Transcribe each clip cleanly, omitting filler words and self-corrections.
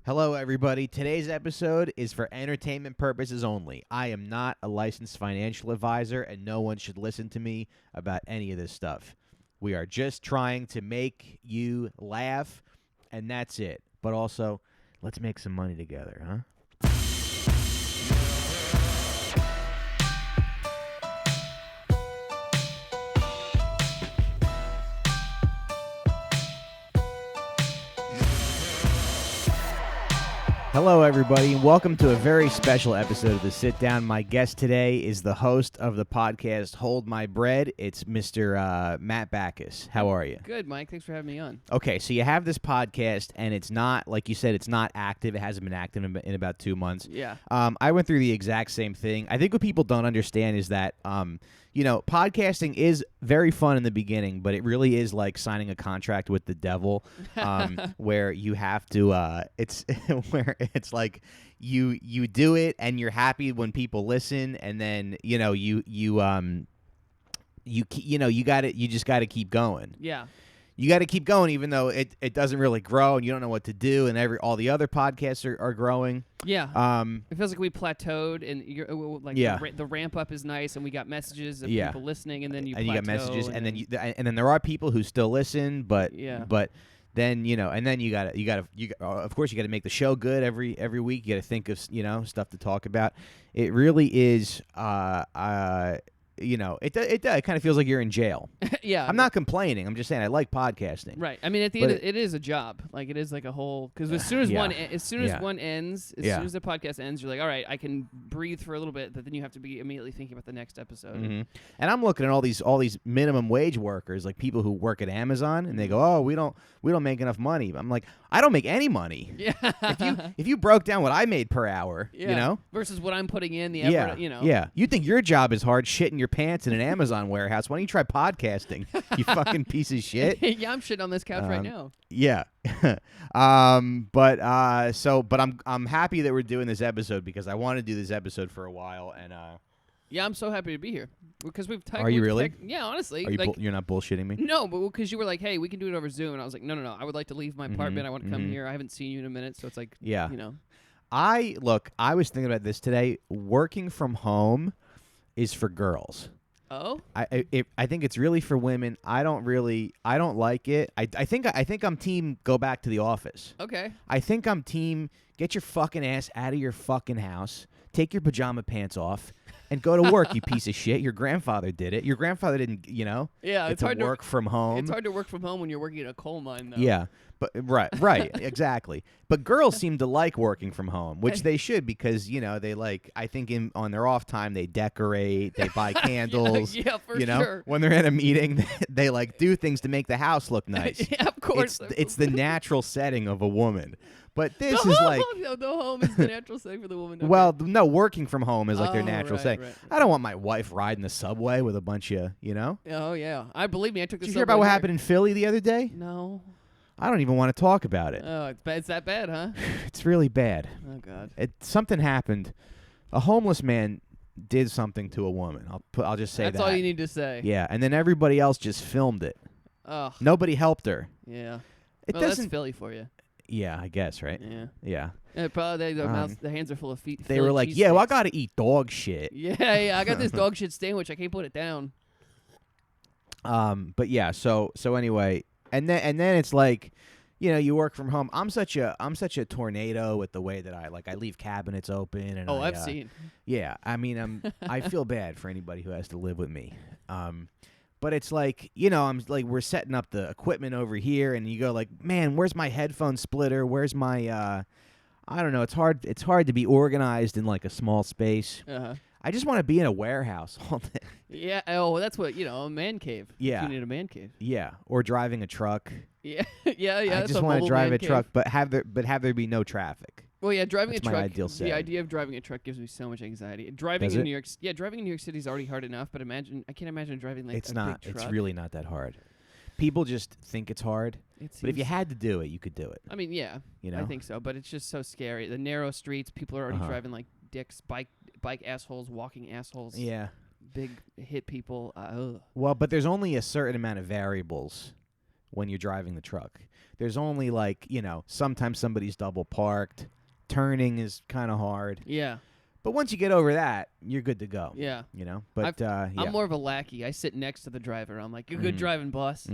Hello, everybody. Today's episode is for entertainment purposes only. I am not a licensed financial advisor, and no one should listen to me about any of this stuff. We are just trying to make you laugh, and that's it. But also, let's make some money together, huh? Hello, everybody, and welcome to a very special episode of The Sit Down. My guest today is the host of the podcast Hold My Bread. It's Mr. Matt Bacchus. How are you? Good, Mike. Thanks for having me on. Okay, so you have this podcast, and it's not, like you said, it's not active. It hasn't been active in about 2 months. Yeah. I went through the exact same thing. I think what people don't understand is that, podcasting is very fun in the beginning, but it really is like signing a contract with the devil, where you have to. It's where it's like you do it and you're happy when people listen, and then you just got to keep going. Yeah. You got to keep going, even though it doesn't really grow, and you don't know what to do, and all the other podcasts are growing. Yeah. It feels like we plateaued, and the ramp up is nice, and we got messages of people listening, and then you got messages, and then there are people who still listen, but then and then you got of course you got to make the show good every week. You got to think of stuff to talk about. It really is. It kind of feels like you're in jail. Yeah. I'm not complaining. I'm just saying I like podcasting. Right. I mean, at the end, it is a job. Like, it is like a whole. Because as soon as one ends, as soon as the podcast ends, you're like, all right, I can breathe for a little bit. But then you have to be immediately thinking about the next episode. Mm-hmm. And I'm looking at all these minimum wage workers, like people who work at Amazon, and they go, oh, we don't make enough money. I'm like, I don't make any money. Yeah. if you broke down what I made per hour, versus what I'm putting in the effort, Yeah. You think your job is hard, shitting your pants in an Amazon warehouse? Why don't you try podcasting? You fucking piece of shit. Yeah, I'm shitting on this couch right now. Yeah. But I'm happy that we're doing this episode because I want to do this episode for a while, and yeah, I'm so happy to be here because we've. Are you really? Yeah, honestly. Are you you're not bullshitting me? No, but because you were like, "Hey, we can do it over Zoom," and I was like, "No. I would like to leave my apartment. I want to come here. I haven't seen you in a minute, so it's like, yeah, I was thinking about this today. Working from home is for girls. Oh, I think it's really for women. I don't like it. I think I'm team go back to the office. Okay. I think I'm team get your fucking ass out of your fucking house, take your pajama pants off, and go to work. You piece of shit. Your grandfather did it. Your grandfather didn't. Yeah, it's hard to work from home. It's hard to work from home when you're working at a coal mine, though. Yeah. But right, exactly. But girls seem to like working from home, which they should because they like. I think on their off time they decorate, they buy candles. Yeah, for sure. When they're in a meeting, they like do things to make the house look nice. Yeah, of course. It's the natural setting of a woman. But this is like the home is the natural setting for the woman. Okay. Well, no, working from home is like their natural setting. Right. I don't want my wife riding the subway with a bunch of Oh yeah, I believe me. I took the. Did you subway hear about what happened in Philly the other day? No. I don't even want to talk about it. Oh, it's that bad, huh? It's really bad. Oh God. Something happened. A homeless man did something to a woman. I'll just say that. That's all you need to say. Yeah, and then everybody else just filmed it. Oh. Nobody helped her. Yeah. That's Philly for you. Yeah, I guess, right? Yeah. Probably the hands are full of feet. They were like, "Yeah, well, I gotta eat dog shit." Yeah, I got this dog shit sandwich. I can't put it down. But yeah, so anyway, and then it's like, you work from home. I'm such a tornado with the way that I leave cabinets open and I've seen. Yeah, I mean, I feel bad for anybody who has to live with me. But it's like, I'm like, we're setting up the equipment over here, and you go like, man, where's my headphone splitter? Where's my, I don't know. It's hard to be organized in like a small space. Uh-huh. I just want to be in a warehouse all day. Yeah. Oh, that's what, a man cave. Yeah. You need a man cave. Yeah. Or driving a truck. Yeah. Yeah. I just want to drive a truck, but have there be no traffic. Well, yeah, driving That's a truck. my ideal setting. The idea of driving a truck gives me so much anxiety. Driving in New York City is already hard enough, but I can't imagine driving like it's a not. big truck. It's really not that hard. People just think it's hard, but if you had to do it, you could do it. I mean, yeah, I think so, but it's just so scary. The narrow streets, people are already driving like dicks, bike assholes, walking assholes. Yeah. Big hit people. Well, but there's only a certain amount of variables when you're driving the truck. There's only like, sometimes somebody's double parked. Turning is kind of hard. Yeah. But once you get over that, you're good to go. Yeah. But I'm more of a lackey. I sit next to the driver. I'm like, you're good driving, boss.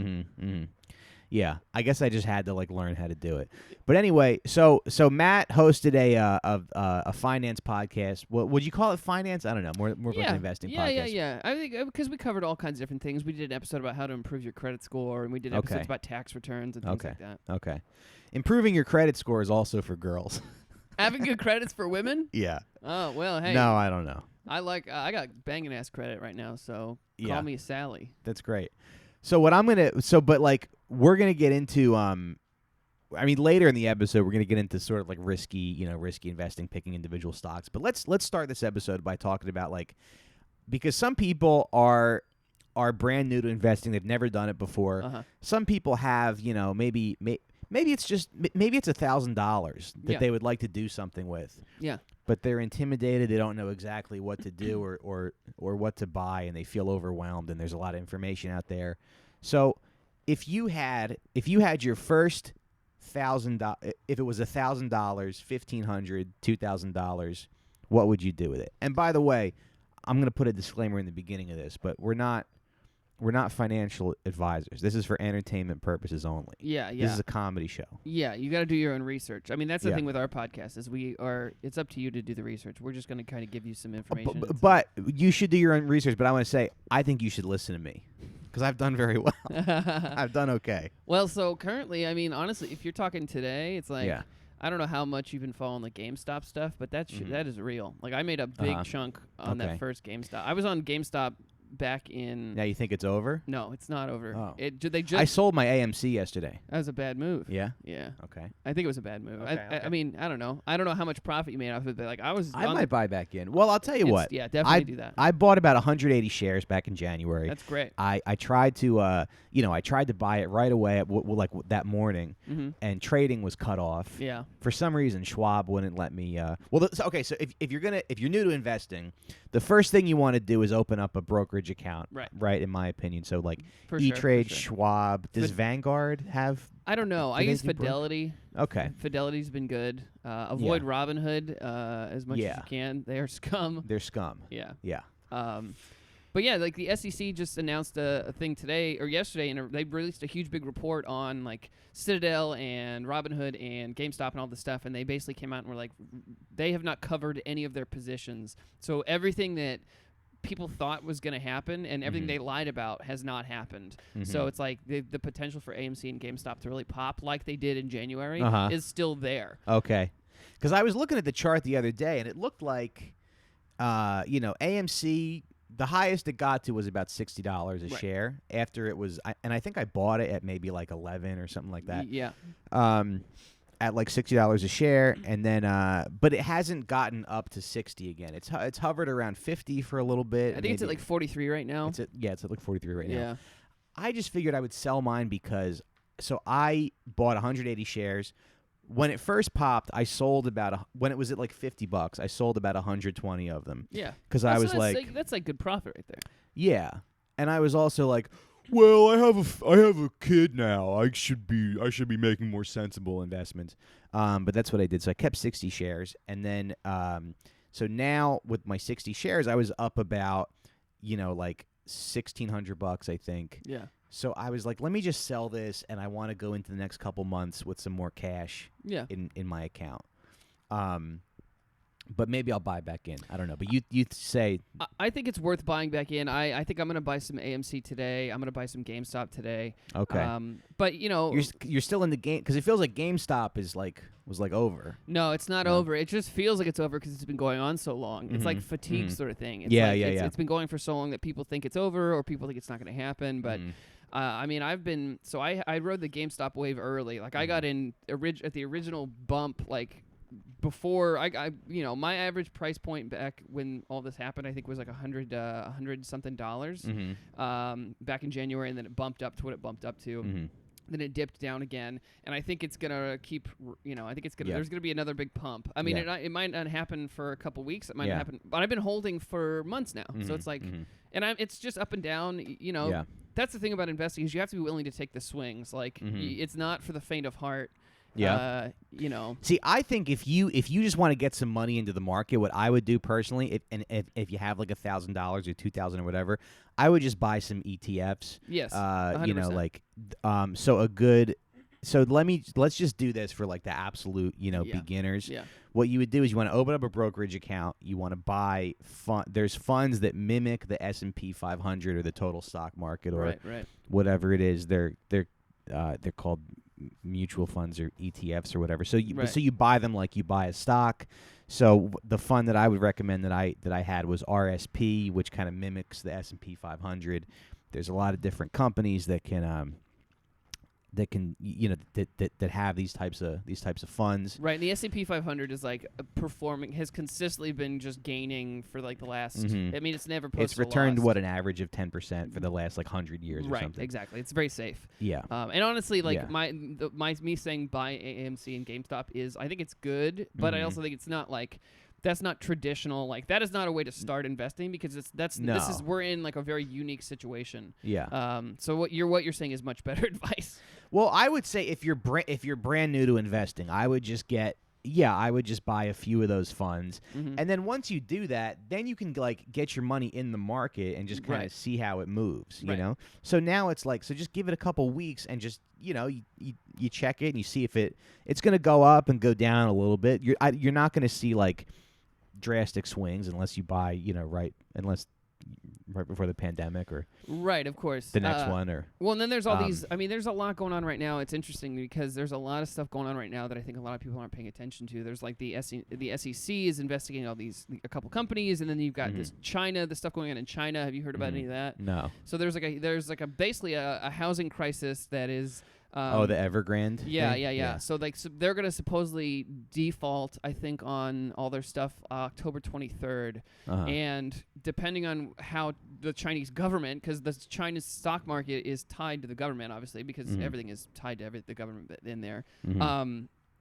Yeah, I guess I just had to like learn how to do it. But anyway, so Matt hosted a finance podcast. What would you call it? Finance? I don't know. More of like an investing podcast. Yeah. I think because we covered all kinds of different things. We did an episode about how to improve your credit score, and we did episodes about tax returns and things like that. Okay. Improving your credit score is also for girls. Having good credits for women? Yeah. Oh, well, hey. No, I don't know. I got banging ass credit right now, so call me Sally. That's great. So what we're going to get into later in the episode we're going to get into sort of like risky investing, picking individual stocks. But let's start this episode by talking about because some people are brand new to investing, they've never done it before. Uh-huh. Some people have, maybe it's $1,000 that they would like to do something with. Yeah. But they're intimidated. They don't know exactly what to do or what to buy, and they feel overwhelmed. And there's a lot of information out there. So, if you had your first $1,000, if it was $1,000, $1,500, $2,000, what would you do with it? And by the way, I'm going to put a disclaimer in the beginning of this, but we're not financial advisors. This is for entertainment purposes only. Yeah. This is a comedy show. Yeah, you got to do your own research. I mean, that's the thing with our podcast is it's up to you to do the research. We're just going to kind of give you some information. But you should do your own research. But I want to say, I think you should listen to me because I've done very well. I've done okay. Well, so currently, I mean, honestly, if you're talking today, it's like I don't know how much you've been following the GameStop stuff, but that is real. Like I made a big chunk on that first GameStop. I was on GameStop back in. Now you think it's over? No, it's not over. Oh. I sold my AMC yesterday. That was a bad move. Yeah. Yeah. Okay. I think it was a bad move. Okay. I mean, I don't know. I don't know how much profit you made off of it. But I might buy back in. Well, I'll tell you what. Yeah, definitely do that. I bought about 180 shares back in January. That's great. I tried to I tried to buy it right away that morning, and trading was cut off. Yeah. For some reason, Schwab wouldn't let me. So if you're new to investing, the first thing you want to do is open up a brokerage account. Right, in my opinion. So E-Trade, Schwab. Does Vanguard have? I don't know. I use Fidelity. Okay. Fidelity's been good. Avoid Robinhood as much as you can. They are scum. They're scum. Yeah. Yeah. But yeah, like the SEC just announced a thing today or yesterday, and they released a huge big report on like Citadel and Robinhood and GameStop and all this stuff, and they basically came out and were like, they have not covered any of their positions. So everything that people thought was going to happen and everything they lied about has not happened. So it's like the potential for AMC and GameStop to really pop like they did in January is still there. Okay. Because I was looking at the chart the other day, and it looked like, AMC, the highest it got to was about $60 a share after it was, and I think I bought it at maybe like 11 or something like that. Yeah. At like $60 a share, and then but it hasn't gotten up to 60 again. It's hovered around 50 for a little bit. I think it's at like 43 right now. It's at like 43 right now. Yeah. I just figured I would sell mine because I bought 180 shares. When it first popped, I sold when it was at like $50, I sold about 120 of them. Yeah. Because I was like, that's like good profit right there. Yeah, and I was also like, well, I have a kid now. I should be making more sensible investments. But that's what I did. So I kept 60 shares, and then so now with my 60 shares, I was up about like $1,600, I think. Yeah. So I was like, let me just sell this, and I want to go into the next couple months with some more cash. In my account. But maybe I'll buy back in. I don't know. But you say... I think it's worth buying back in. I think I'm going to buy some AMC today. I'm going to buy some GameStop today. Okay. But, You're still in the game... Because it feels like GameStop was over. No, it's not over. It just feels like it's over because it's been going on so long. It's like fatigue sort of thing. It's It's been going for so long that people think it's over or people think it's not going to happen. But... I mean, I rode the GameStop wave early. Like I got in at the original bump, like before my average price point back when all this happened, I think was like $100 something back in January, and then it bumped up to what it bumped up to. Then it dipped down again, and I think it's gonna keep. I think it's gonna. There's gonna be another big pump. I mean, it might not happen for a couple weeks. It might not happen, but I've been holding for months now. So it's like, and it's just up and down. that's the thing about investing is you have to be willing to take the swings. Like it's not for the faint of heart. Yeah. You know. See, I think if you just want to get some money into the market, what I would do personally, if you have like $1,000 or $2,000 or whatever, I would just buy some ETFs. Yes. 100%. You know, like let's just do this for like the absolute, beginners. Yeah. What you would do is you want to open up a brokerage account. You want to buy there's funds that mimic the S&P 500 or the total stock market or whatever it is. They're called mutual funds or ETFs or whatever. So you buy them like you buy a stock. So the fund that I would recommend that I had was RSP, which kind of mimics the S&P 500. There's a lot of different companies that can that have these types of funds. Right, and the S&P 500 is like has consistently been just gaining for like the last. I mean, it's never posted. It's returned an average of 10% for the last like 100 years or something. Right, exactly. It's very safe. Yeah. And honestly, like me saying buy AMC and GameStop is, I think it's good, but I also think it's not like. That's not traditional. Like that is not a way to start investing because we're in like a very unique situation. Yeah. So what you're saying is much better advice. Well, I would say if you're brand new to investing, I would just buy a few of those funds, and then once you do that, then you can like get your money in the market and just kind of see how it moves. You know. So now it's like just give it a couple weeks and just you check it and you see if it's going to go up and go down a little bit. You're not going to see like drastic swings unless you buy right before the pandemic or of course the next one or and then there's all these. I mean, there's a lot going on right now. It's interesting because there's a lot of stuff going on right now that I think a lot of people aren't paying attention to. There's like the SEC is investigating a couple companies, and then you've got the stuff going on in China. Have you heard about any of that? No. So there's basically a housing crisis that is. The Evergrande? Yeah. So they're going to supposedly default, I think, on all their stuff October 23rd. And depending on how the Chinese government, because the Chinese stock market is tied to the government, obviously, because everything is tied to the government in there.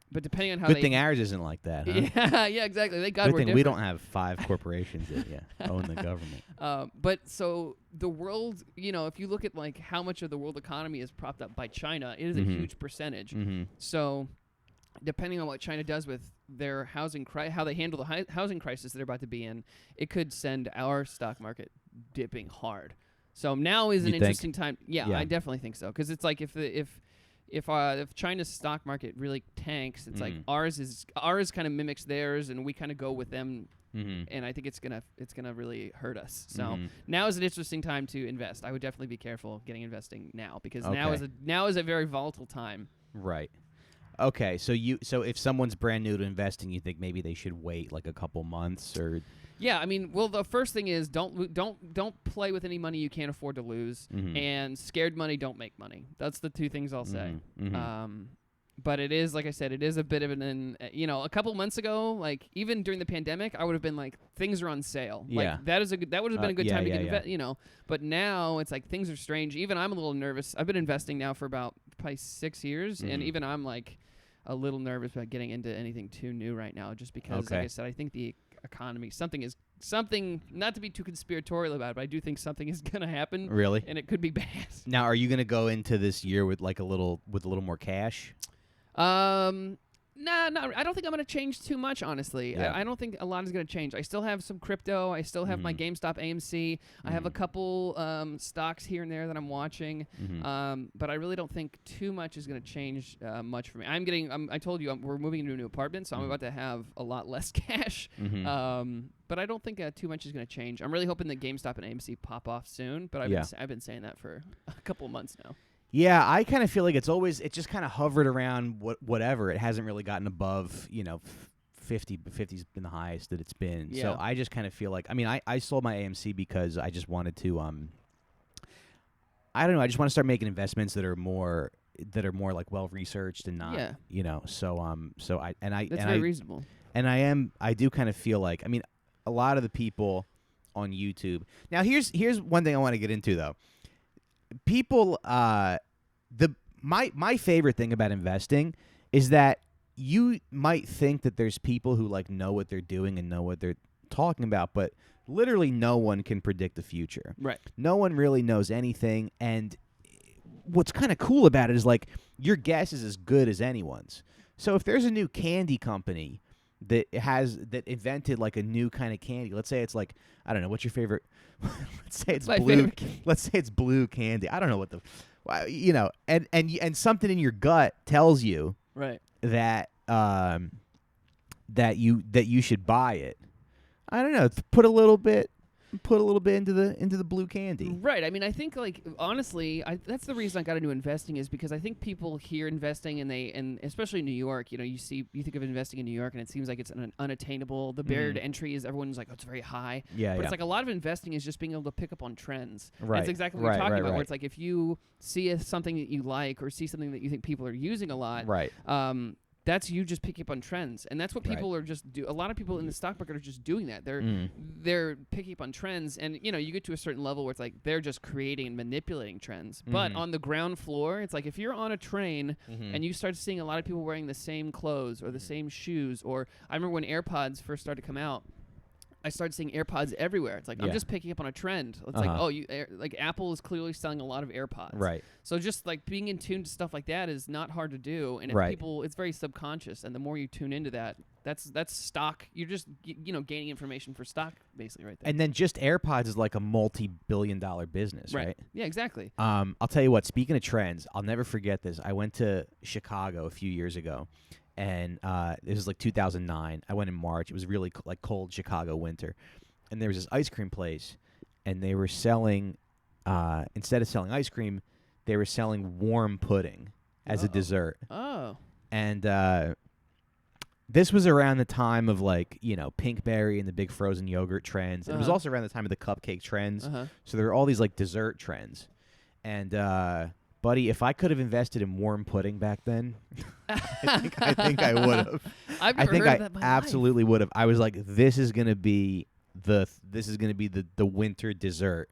But depending on how Good thing ours isn't like that, huh? Yeah, exactly. Thank God Good we're thing different. we don't have 5 corporations that own the government. But so the world, if you look at like how much of the world economy is propped up by China, it is a huge percentage. So depending on what China does with their housing how they handle the housing crisis that they're about to be in, it could send our stock market dipping hard. So now is an interesting time. Yeah, I definitely think so, because it's like if China's stock market really tanks, it's like ours kind of mimics theirs, and we kind of go with them, and I think it's gonna really hurt us. So now is an interesting time to invest. I would definitely be careful getting investing now, because now is a very volatile time. Right. Okay. So if someone's brand new to investing, you think maybe they should wait like a couple months or. Yeah, I mean, well, the first thing is don't play with any money you can't afford to lose, and scared money don't make money. That's the 2 things I'll say. But it is, like I said, it is a bit of a couple months ago, like even during the pandemic, I would have been like, things are on sale. Yeah. Like that would have been a good time to get invested, But now it's like things are strange. Even I'm a little nervous. I've been investing now for about probably 6 years, and even I'm like a little nervous about getting into anything too new right now, just because, like I said, I think the economy, something not to be too conspiratorial about it, but I do think something is going to happen. Really? And it could be bad. Now, are you going to go into this year with like a little more cash? Nah, I don't think I'm going to change too much, honestly. Yeah. I don't think a lot is going to change. I still have some crypto. I still have my GameStop AMC. I have a couple stocks here and there that I'm watching. But I really don't think too much is going to change much for me. I told you we're moving into a new apartment, so I'm about to have a lot less cash. But I don't think too much is going to change. I'm really hoping that GameStop and AMC pop off soon, but I've been saying that for a couple months now. Yeah, I kind of feel like it just kind of hovered around whatever. It hasn't really gotten above, 50. 50's been the highest that it's been. Yeah. So I just kind of feel like, I sold my AMC because I just wanted to, I don't know, I just want to start making investments that are more like well researched and not, That's very reasonable. And I do kind of feel like, a lot of the people on YouTube. Now here's one thing I want to get into though. People, my favorite thing about investing is that you might think that there's people who like know what they're doing and know what they're talking about, but literally no one can predict the future. Right. No one really knows anything, and what's kind of cool about it is like your guess is as good as anyone's. So if there's a new candy company that invented like a new kind of candy, let's say it's like, I don't know, what's your favorite? Let's say it's blue. Let's say it's blue candy. I don't know what the, and something in your gut tells you right that that you should buy it. I don't know. Put a little bit into the blue candy. Right. I mean, I think like honestly, that's the reason I got into investing is because I think people hear investing and especially in New York, you think of investing in New York and it seems like it's unattainable. The barrier to entry is everyone's like, oh, it's very high. Yeah. But it's like a lot of investing is just being able to pick up on trends. Right. That's exactly what you're talking about. Where it's like if you see something that you like or see something that you think people are using a lot. Right. That's you just picking up on trends, and that's what people are just do. A lot of people in the stock market are just doing that. They're picking up on trends, and you get to a certain level where it's like they're just creating and manipulating trends. But on the ground floor, it's like if you're on a train and you start seeing a lot of people wearing the same clothes or the same shoes, or I remember when AirPods first started to come out. I started seeing AirPods everywhere. It's like I'm just picking up on a trend. It's like Apple is clearly selling a lot of AirPods. Right. So just like being in tune to stuff like that is not hard to do, and it's very subconscious. And the more you tune into that, that's stock. You're just gaining information for stock basically right there. And then just AirPods is like a multi-billion-dollar business, right? Yeah, exactly. I'll tell you what. Speaking of trends, I'll never forget this. I went to Chicago a few years ago. And it was like 2009. I went in March. It was really cold Chicago winter. And there was this ice cream place, and they were selling, instead of selling ice cream, they were selling warm pudding as a dessert. Oh. And this was around the time of Pinkberry and the big frozen yogurt trends. And it was also around the time of the cupcake trends. So there were all these dessert trends. And buddy, if I could have invested in warm pudding back then, I think I would have. I think I absolutely would have. I was like, this is gonna be the winter dessert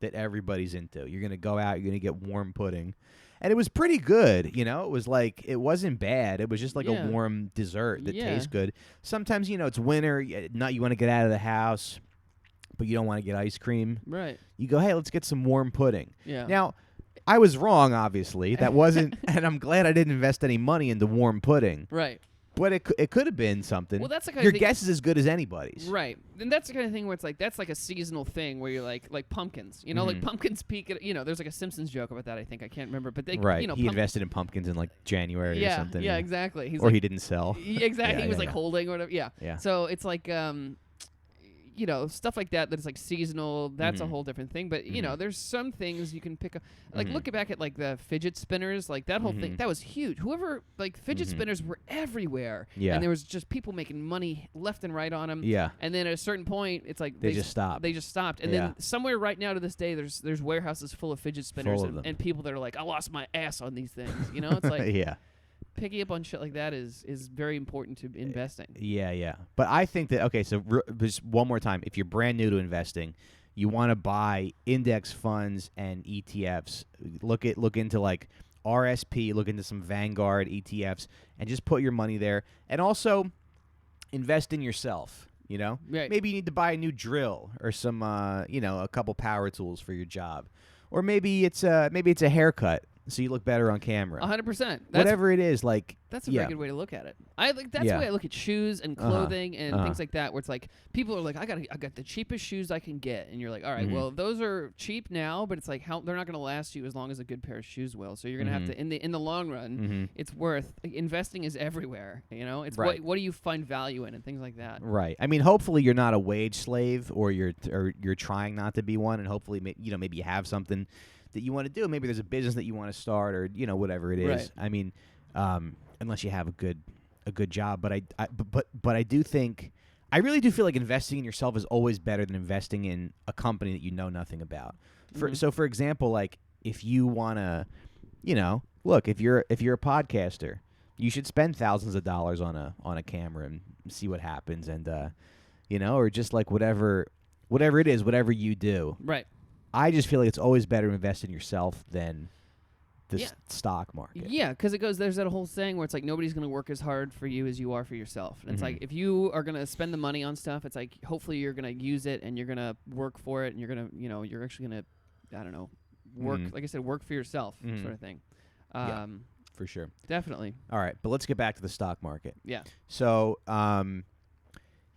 that everybody's into. You're gonna go out, you're gonna get warm pudding, and it was pretty good. It was it wasn't bad. It was just like a warm dessert that tastes good. Sometimes it's winter, you want to get out of the house, but you don't want to get ice cream. Right. You go, hey, let's get some warm pudding. Yeah. Now, I was wrong, obviously. That wasn't, and I'm glad I didn't invest any money into warm pudding. Right. But it could have been something. Well, that's the kind your of thing, guess is as good as anybody's. Right. And that's the kind of thing where it's like that's like a seasonal thing where you're like pumpkins. Like pumpkins peak at there's like a Simpsons joke about that, I think. I can't remember. But they he invested in pumpkins in January or something. Yeah, exactly. Or he didn't sell. Exactly. He was holding or whatever. Yeah. So it's like stuff like that's like seasonal. That's a whole different thing. But there's some things you can pick up. Like looking back at the fidget spinners, that whole thing that was huge. Whoever fidget spinners were everywhere. Yeah. And there was just people making money left and right on them. Yeah. And then at a certain point, it's like they just stopped. They just stopped. And then somewhere right now to this day, there's warehouses full of fidget spinners and people that are like, I lost my ass on these things. It's like yeah. Picking up on shit like that is very important to investing. Yeah. But I think that, okay, so just one more time. If you're brand new to investing, you want to buy index funds and ETFs. Look into RSP, look into some Vanguard ETFs, and just put your money there. And also invest in yourself. Right. Maybe you need to buy a new drill or some, a couple power tools for your job. Or maybe it's a haircut. So you look better on camera. 100%. Whatever it is, that's a very good way to look at it. That's the way I look at shoes and clothing and things like that. Where it's like people are like, I got the cheapest shoes I can get, and you're like, all right, well, those are cheap now, but it's like they're not going to last you as long as a good pair of shoes will. So you're going to have to in the long run, it's worth investing is everywhere. It's what do you find value in and things like that. Right. I mean, hopefully you're not a wage slave, or you're trying not to be one, and hopefully maybe you have something that you want to do. Maybe there's a business that you want to start, or whatever it is. Right. I mean, unless you have a good job, but I do think I really do feel like investing in yourself is always better than investing in a company that you know nothing about. So for example, if you want to, look, if you're a podcaster, you should spend thousands of dollars on a camera and see what happens, and or just whatever it is, whatever you do. Right. I just feel like it's always better to invest in yourself than stock market. Yeah, because there's that whole saying where it's like nobody's going to work as hard for you as you are for yourself. And it's like if you are going to spend the money on stuff, it's like hopefully you're going to use it and you're going to work for it and you're going to, you're actually going to, I don't know, work, like I said, work for yourself sort of thing. For sure. Definitely. All right, but let's get back to the stock market. Yeah. So,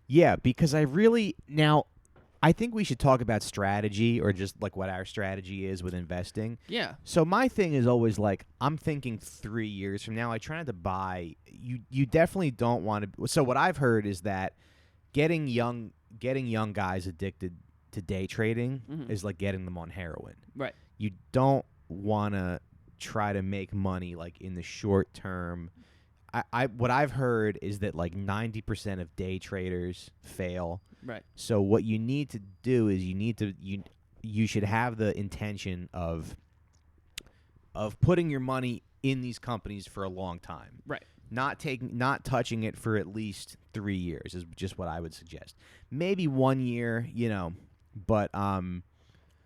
because I think we should talk about strategy or just like what our strategy is with investing. Yeah. So my thing is always like I'm thinking 3 years from now. I try not to buy. You definitely don't want to. So what I've heard is that getting young guys addicted to day trading is like getting them on heroin. Right. You don't want to try to make money like in the short term. What I've heard is that like 90% of day traders fail. Right. So what you need to do is you should have the intention of putting your money in these companies for a long time. Right. Not touching it for at least 3 years is just what I would suggest. Maybe 1 year, but I'm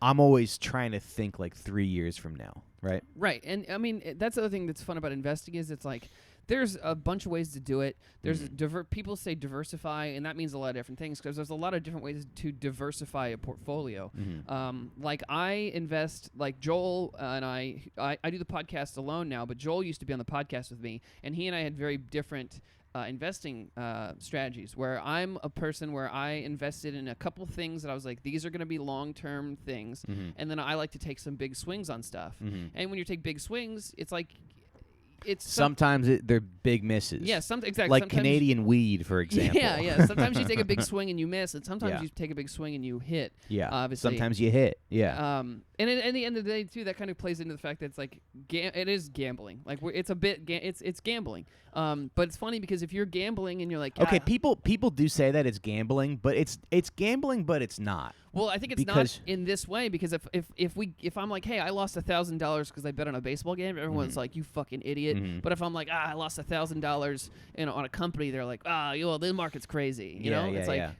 always trying to think like 3 years from now, right? Right. And I mean, that's the other thing that's fun about investing is it's like there's a bunch of ways to do it. There's people say diversify, and that means a lot of different things because there's a lot of different ways to diversify a portfolio. Like I invest, like Joel and I do the podcast alone now, but Joel used to be on the podcast with me, and he and I had very different investing strategies where I'm a person where I invested in a couple things that I was like, these are going to be long-term things, and then I like to take some big swings on stuff. And when you take big swings, it's like sometimes they're big misses. Yeah, exactly. Like sometimes Canadian weed, for example. Yeah. Sometimes you take a big swing and you miss, and sometimes you take a big swing and you hit. Yeah. Obviously. Sometimes you hit. Yeah. And at the end of the day, too, that kind of plays into the fact that it's like it is gambling. Like it's a bit it's gambling. But it's funny because if you're gambling and you're like, okay, people do say that it's gambling, but it's gambling, but it's not. Well, I think it's not in this way because if I'm like, hey, I lost $1,000 because I bet on a baseball game, everyone's like, you fucking idiot. But if I'm like, I lost $1,000 on a company, they're like, the market's crazy. You know, it's like.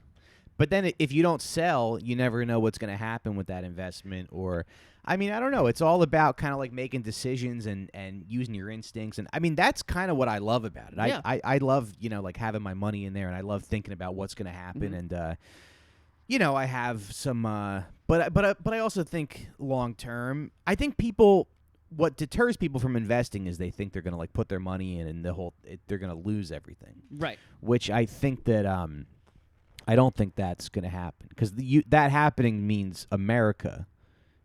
But then if you don't sell, you never know what's going to happen with that investment. Or, I mean, I don't know. It's all about kind of like making decisions and using your instincts. And I mean, that's kind of what I love about it. Yeah. I love, like having my money in there, and I love thinking about what's going to happen. And, I have some, but I also think long term, I think what deters people from investing is they think they're going to like put their money in and they're going to lose everything. Right. Which I think that, I don't think that's going to happen because that happening means America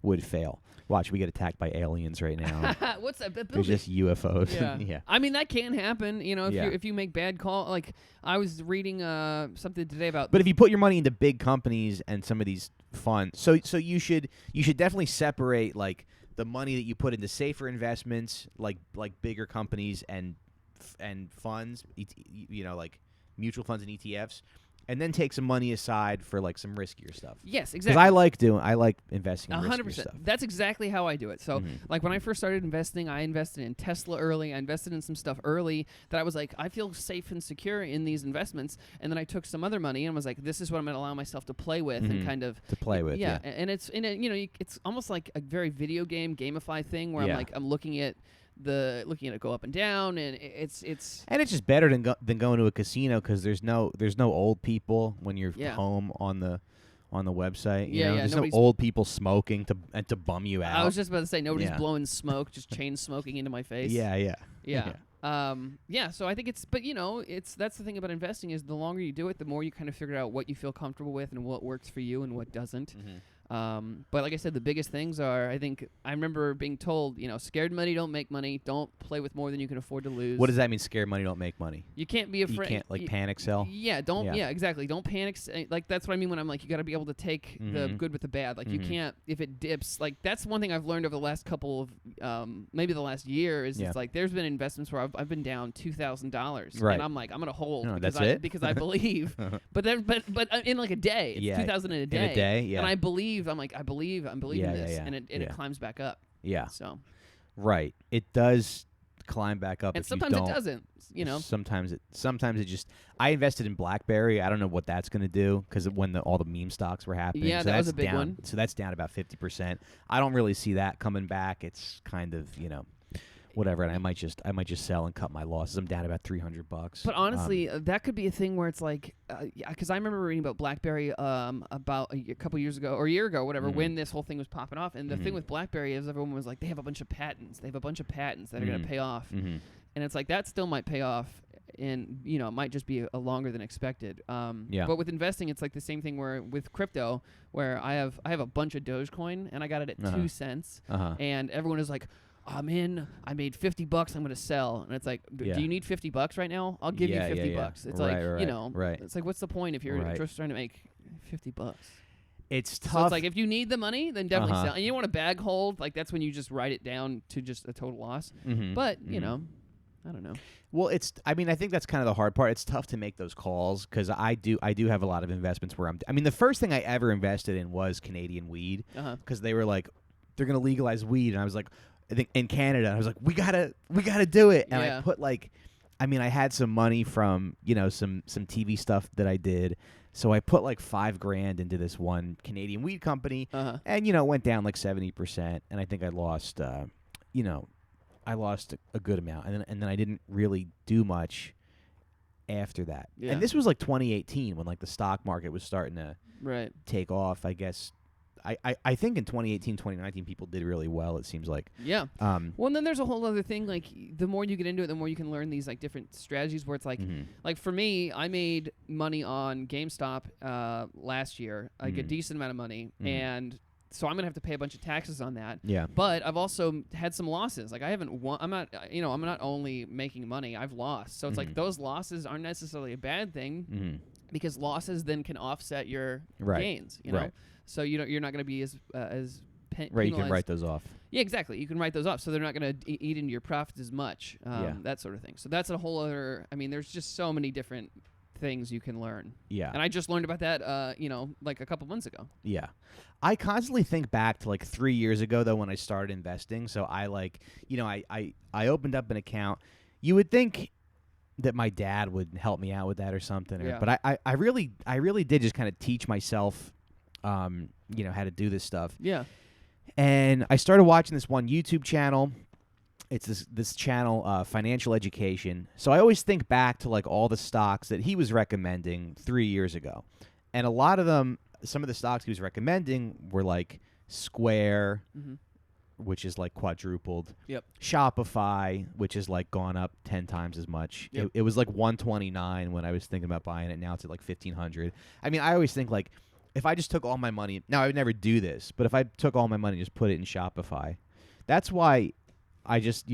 would fail. Watch, we get attacked by aliens right now. What's that? There's just UFOs. Yeah. I mean, that can happen. If you make bad call, like I was reading something today about. But if you put your money into big companies and some of these funds, so you should definitely separate like the money that you put into safer investments, like bigger companies and funds, like mutual funds and ETFs. And then take some money aside for like some riskier stuff. Yes, exactly. Because I like investing in 100%. riskier stuff. That's exactly how I do it. So, like when I first started investing, I invested in Tesla early. I invested in some stuff early that I was like, I feel safe and secure in these investments. And then I took some other money and was like, this is what I'm going to allow myself to play with and kind of to play with. Yeah. And it's it's almost like a very video game gamify thing where I'm looking at it go up and down, and it's just better than going to a casino because there's no old people when you're home on the website. There's no old people smoking to bum you out. I was just about to say nobody's blowing smoke, just chain smoking into my face. Yeah. So I think that's the thing about investing is the longer you do it, the more you kind of figure out what you feel comfortable with and what works for you and what doesn't. But like I said, the biggest things are, I remember being told, scared money don't make money. Don't play with more than you can afford to lose. What does that mean? Scared money don't make money. You can't be afraid. You can't panic sell. Yeah, exactly. Don't panic. Like that's what I mean when I'm like, you got to be able to take the good with the bad. Like you can't, if it dips, like that's one thing I've learned over the last couple of, maybe the last year is it's like there's been investments where I've been down $2,000, right. And I'm like, I'm gonna hold because I believe. but in like a day, it's 2,000 in a day. In a day, yeah. And I believe. I'm believing this, and it climbs back up. Yeah. So. Right. It does climb back up. And sometimes it doesn't. Sometimes it just. I invested in BlackBerry. I don't know what that's going to do because when all the meme stocks were happening. Yeah, so that was a big down, one. So that's down about 50%. I don't really see that coming back. It's kind of whatever, and I might just sell and cut my losses. I'm down about $300. But honestly, that could be a thing where it's like, because I remember reading about BlackBerry about a couple years ago or a year ago, whatever, when this whole thing was popping off. And the thing with BlackBerry is everyone was like, they have a bunch of patents. They have a bunch of patents that are going to pay off. And it's like that still might pay off. And, you know, it might just be a longer than expected. But with investing, it's like the same thing where with crypto, where I have a bunch of Dogecoin and I got it at 2 cents. And everyone is like, I'm in. I made $50. I'm going to sell. And it's like, do you need $50 right now? I'll give you $50. It's like, you know, it's like, what's the point if you're just trying to make $50? It's tough. So it's like, if you need the money, then definitely sell. And you want a bag hold, like that's when you just write it down to just a total loss. But, you know, I don't know. Well, I mean, I think that's kind of the hard part. It's tough to make those calls because I do have a lot of investments where I mean, the first thing I ever invested in was Canadian weed because they were like, they're going to legalize weed. And I was like, I think in Canada, I was like, we gotta do it. And I put like, I mean, I had some money from, you know, some TV stuff that I did. So I put like $5,000 into this one Canadian weed company and, you know, it went down like 70%. And I think I lost, you know, a good amount. And then I didn't really do much after that. Yeah. And this was like 2018 when like the stock market was starting to take off, I guess. I think in 2018, 2019, people did really well, it seems like. Yeah. Well, and then there's a whole other thing. Like, the more you get into it, the more you can learn these, like, different strategies where it's like, like, for me, I made money on GameStop last year, like a decent amount of money, and so I'm going to have to pay a bunch of taxes on that. Yeah. But I've also had some losses. Like, I haven't won. I'm not only making money, I've lost. So it's like those losses aren't necessarily a bad thing because losses then can offset your gains, you know? Right. So you're not going to be as penalized. You can write those off. Yeah, exactly. You can write those off, so they're not going to eat into your profits as much. That sort of thing. So that's a whole other. I mean, there's just so many different things you can learn. Yeah. And I just learned about that, like a couple months ago. Yeah. I constantly think back to like 3 years ago though when I started investing. So I I opened up an account. You would think that my dad would help me out with that or something. But I really did just kind of teach myself how to do this stuff. Yeah. And I started watching this one YouTube channel. It's this channel, Financial Education. So I always think back to like all the stocks that he was recommending 3 years ago. And a lot of them, some of the stocks he was recommending were like Square, which is like quadrupled. Yep. Shopify, which is like gone up 10 times as much. Yep. It was like 129 when I was thinking about buying it. Now it's at like 1,500. I mean, I always think like, if I just took all my money, now I would never do this, but if I took all my money and just put it in Shopify, that's why I just,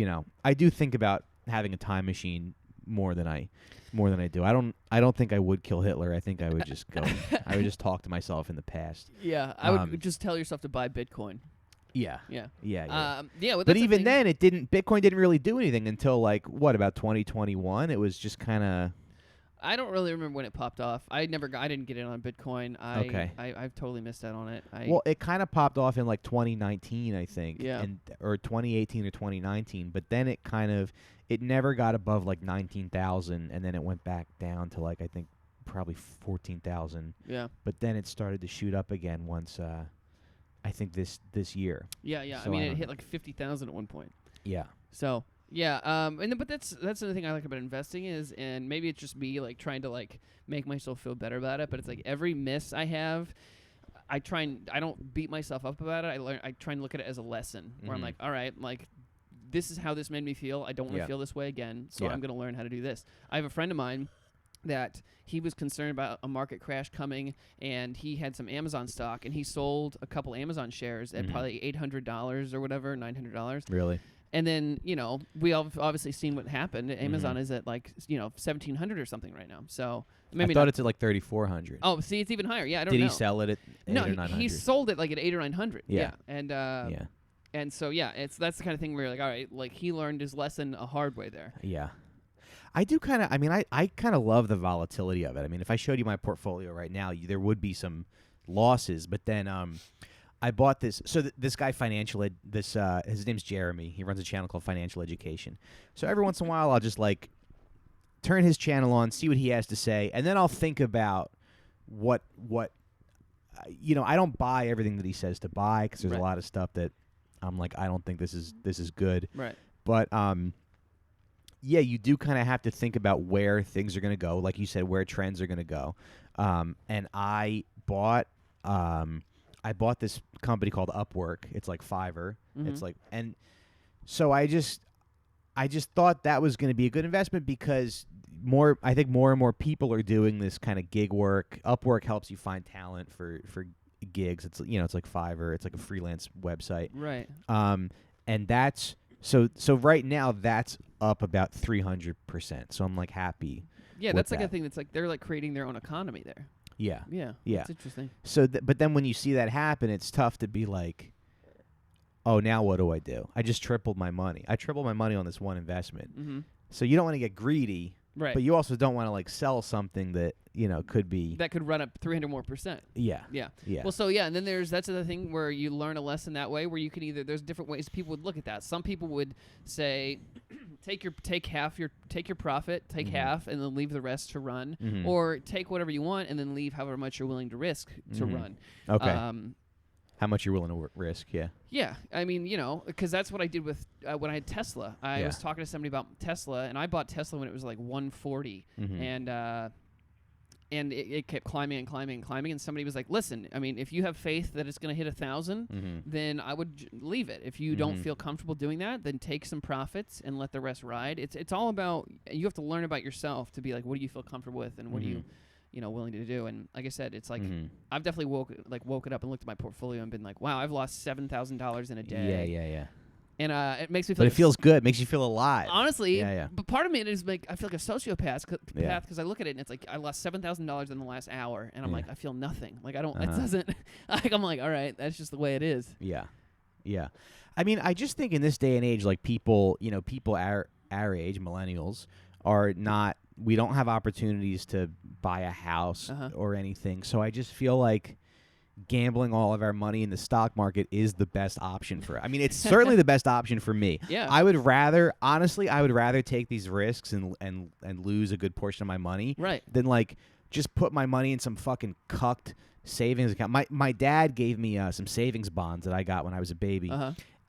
I do think about having a time machine more than I do. I don't think I would kill Hitler. I think I would just go. I would just talk to myself in the past. Yeah, I would just tell yourself to buy Bitcoin. Yeah. Yeah. Yeah. Well, but even then, Bitcoin didn't really do anything until like about 2021. It was just kind of. I don't really remember when it popped off. I didn't get in on Bitcoin. I've totally missed out on it. Well, it kind of popped off in like 2019, I think. Yeah. Or 2018 or 2019. But then it never got above like 19,000, and then it went back down to like I think probably 14,000. Yeah. But then it started to shoot up again once. I think this year. Yeah, yeah. So it hit like 50,000 at one point. Yeah. So. Yeah, but that's another thing I like about investing is, and maybe it's just me like trying to like make myself feel better about it. But it's like every miss I have, I don't beat myself up about it. I try and look at it as a lesson where I'm like, all right, like this is how this made me feel. I don't want to feel this way again, so I'm gonna learn how to do this. I have a friend of mine that he was concerned about a market crash coming, and he had some Amazon stock, and he sold a couple Amazon shares at probably $800 or whatever, $900. Really. And then, we have obviously seen what happened. Amazon is at like, 1,700 or something right now. So maybe I thought it's at like 3,400. Oh, see, it's even higher. Yeah, I don't know. Did he sell it at 8 or 900? He sold it like at 8 or 900. Yeah. And so that's the kind of thing where you're like, all right, like he learned his lesson a hard way there. Yeah. I do kind of. I mean, I kind of love the volatility of it. I mean, if I showed you my portfolio right now, there would be some losses, but then I bought this. So this guy, his name's Jeremy. He runs a channel called Financial Education. So every once in a while, I'll just like turn his channel on, see what he has to say, and then I'll think about what I don't buy everything that he says to buy because there's a lot of stuff that I'm like, I don't think this is good. Right. But yeah, you do kind of have to think about where things are going to go, like you said, where trends are going to go. And I bought this company called Upwork. It's like Fiverr. It's like, and so I just thought that was going to be a good investment because I think more and more people are doing this kind of gig work. Upwork helps you find talent for gigs. It's it's like Fiverr. It's like a freelance website. Right. And that's so right now that's up about 300%. So I'm like happy. Yeah, that's like a thing that's like they're like creating their own economy there. Yeah. Yeah. Yeah. That's interesting. So but then when you see that happen, it's tough to be like, oh, now what do I do? I just tripled my money. I tripled my money on this one investment. Mm-hmm. So you don't want to get greedy, right? But you also don't want to like sell something that could be that could run up 300% more. Yeah. Yeah. Yeah. Well, so yeah, and then that's the thing where you learn a lesson that way, where you can there's different ways people would look at that. Some people would say, take your profit, take half, and then leave the rest to run, or take whatever you want and then leave however much you're willing to risk to run. Okay. How much you're willing to risk, yeah. Yeah, I mean, because that's what I did with when I had Tesla. I was talking to somebody about Tesla, and I bought Tesla when it was like 140, and it kept climbing and climbing and climbing. And somebody was like, "Listen, I mean, if you have faith that it's going to hit 1,000, then I would leave it. If you don't feel comfortable doing that, then take some profits and let the rest ride. It's all about you have to learn about yourself to be like, what do you feel comfortable with, and what do you willing to do. And like I said, it's like I've definitely woken up and looked at my portfolio and been like, wow, I've lost $7,000 in a day. Yeah. And it makes me feel but it feels good. It makes you feel alive. Honestly, but part of me is like I feel like a sociopath because I look at it and it's like I lost $7,000 in the last hour and I'm like, I feel nothing. Like I don't, it doesn't, like I'm like, all right, that's just the way it is. Yeah. I mean, I just think in this day and age, like people our age, millennials, are not, we don't have opportunities to buy a house or anything. So I just feel like gambling all of our money in the stock market is the best option for it. I mean, it's certainly the best option for me. Yeah. I would rather take these risks and lose a good portion of my money than like just put my money in some fucking cucked savings account. My dad gave me some savings bonds that I got when I was a baby.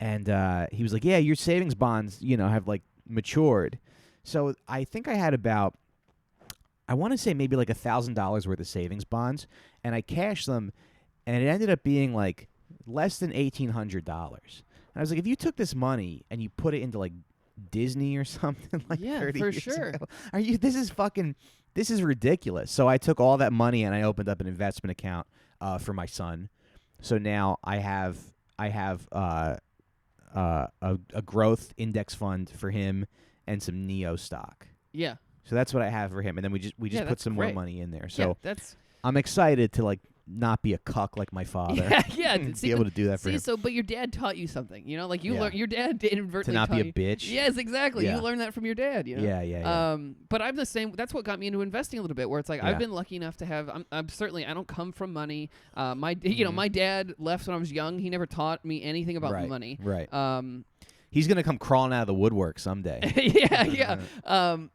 And he was like, yeah, your savings bonds, have like matured. So I think I had about, I want to say maybe like $1,000 worth of savings bonds, and I cashed them, and it ended up being like less than $1,800. And I was like, if you took this money and you put it into like Disney or something like 30 for years sure. ago, this is ridiculous. So I took all that money and I opened up an investment account for my son. So now I have a growth index fund for him and some Neo stock. Yeah. So that's what I have for him, and then we just put some more money in there. So that's. I'm excited to like not be a cuck like my father. Yeah. Be able to do that for him. So, but your dad taught you something, like you learned. Your dad inadvertently to not taught be a bitch. Yes, exactly. Yeah. You learned that from your dad. Yeah. But I'm the same. That's what got me into investing a little bit. Where it's like I've been lucky enough to have. I'm certainly. I don't come from money. My dad left when I was young. He never taught me anything about money. Right. He's gonna come crawling out of the woodwork someday. Yeah.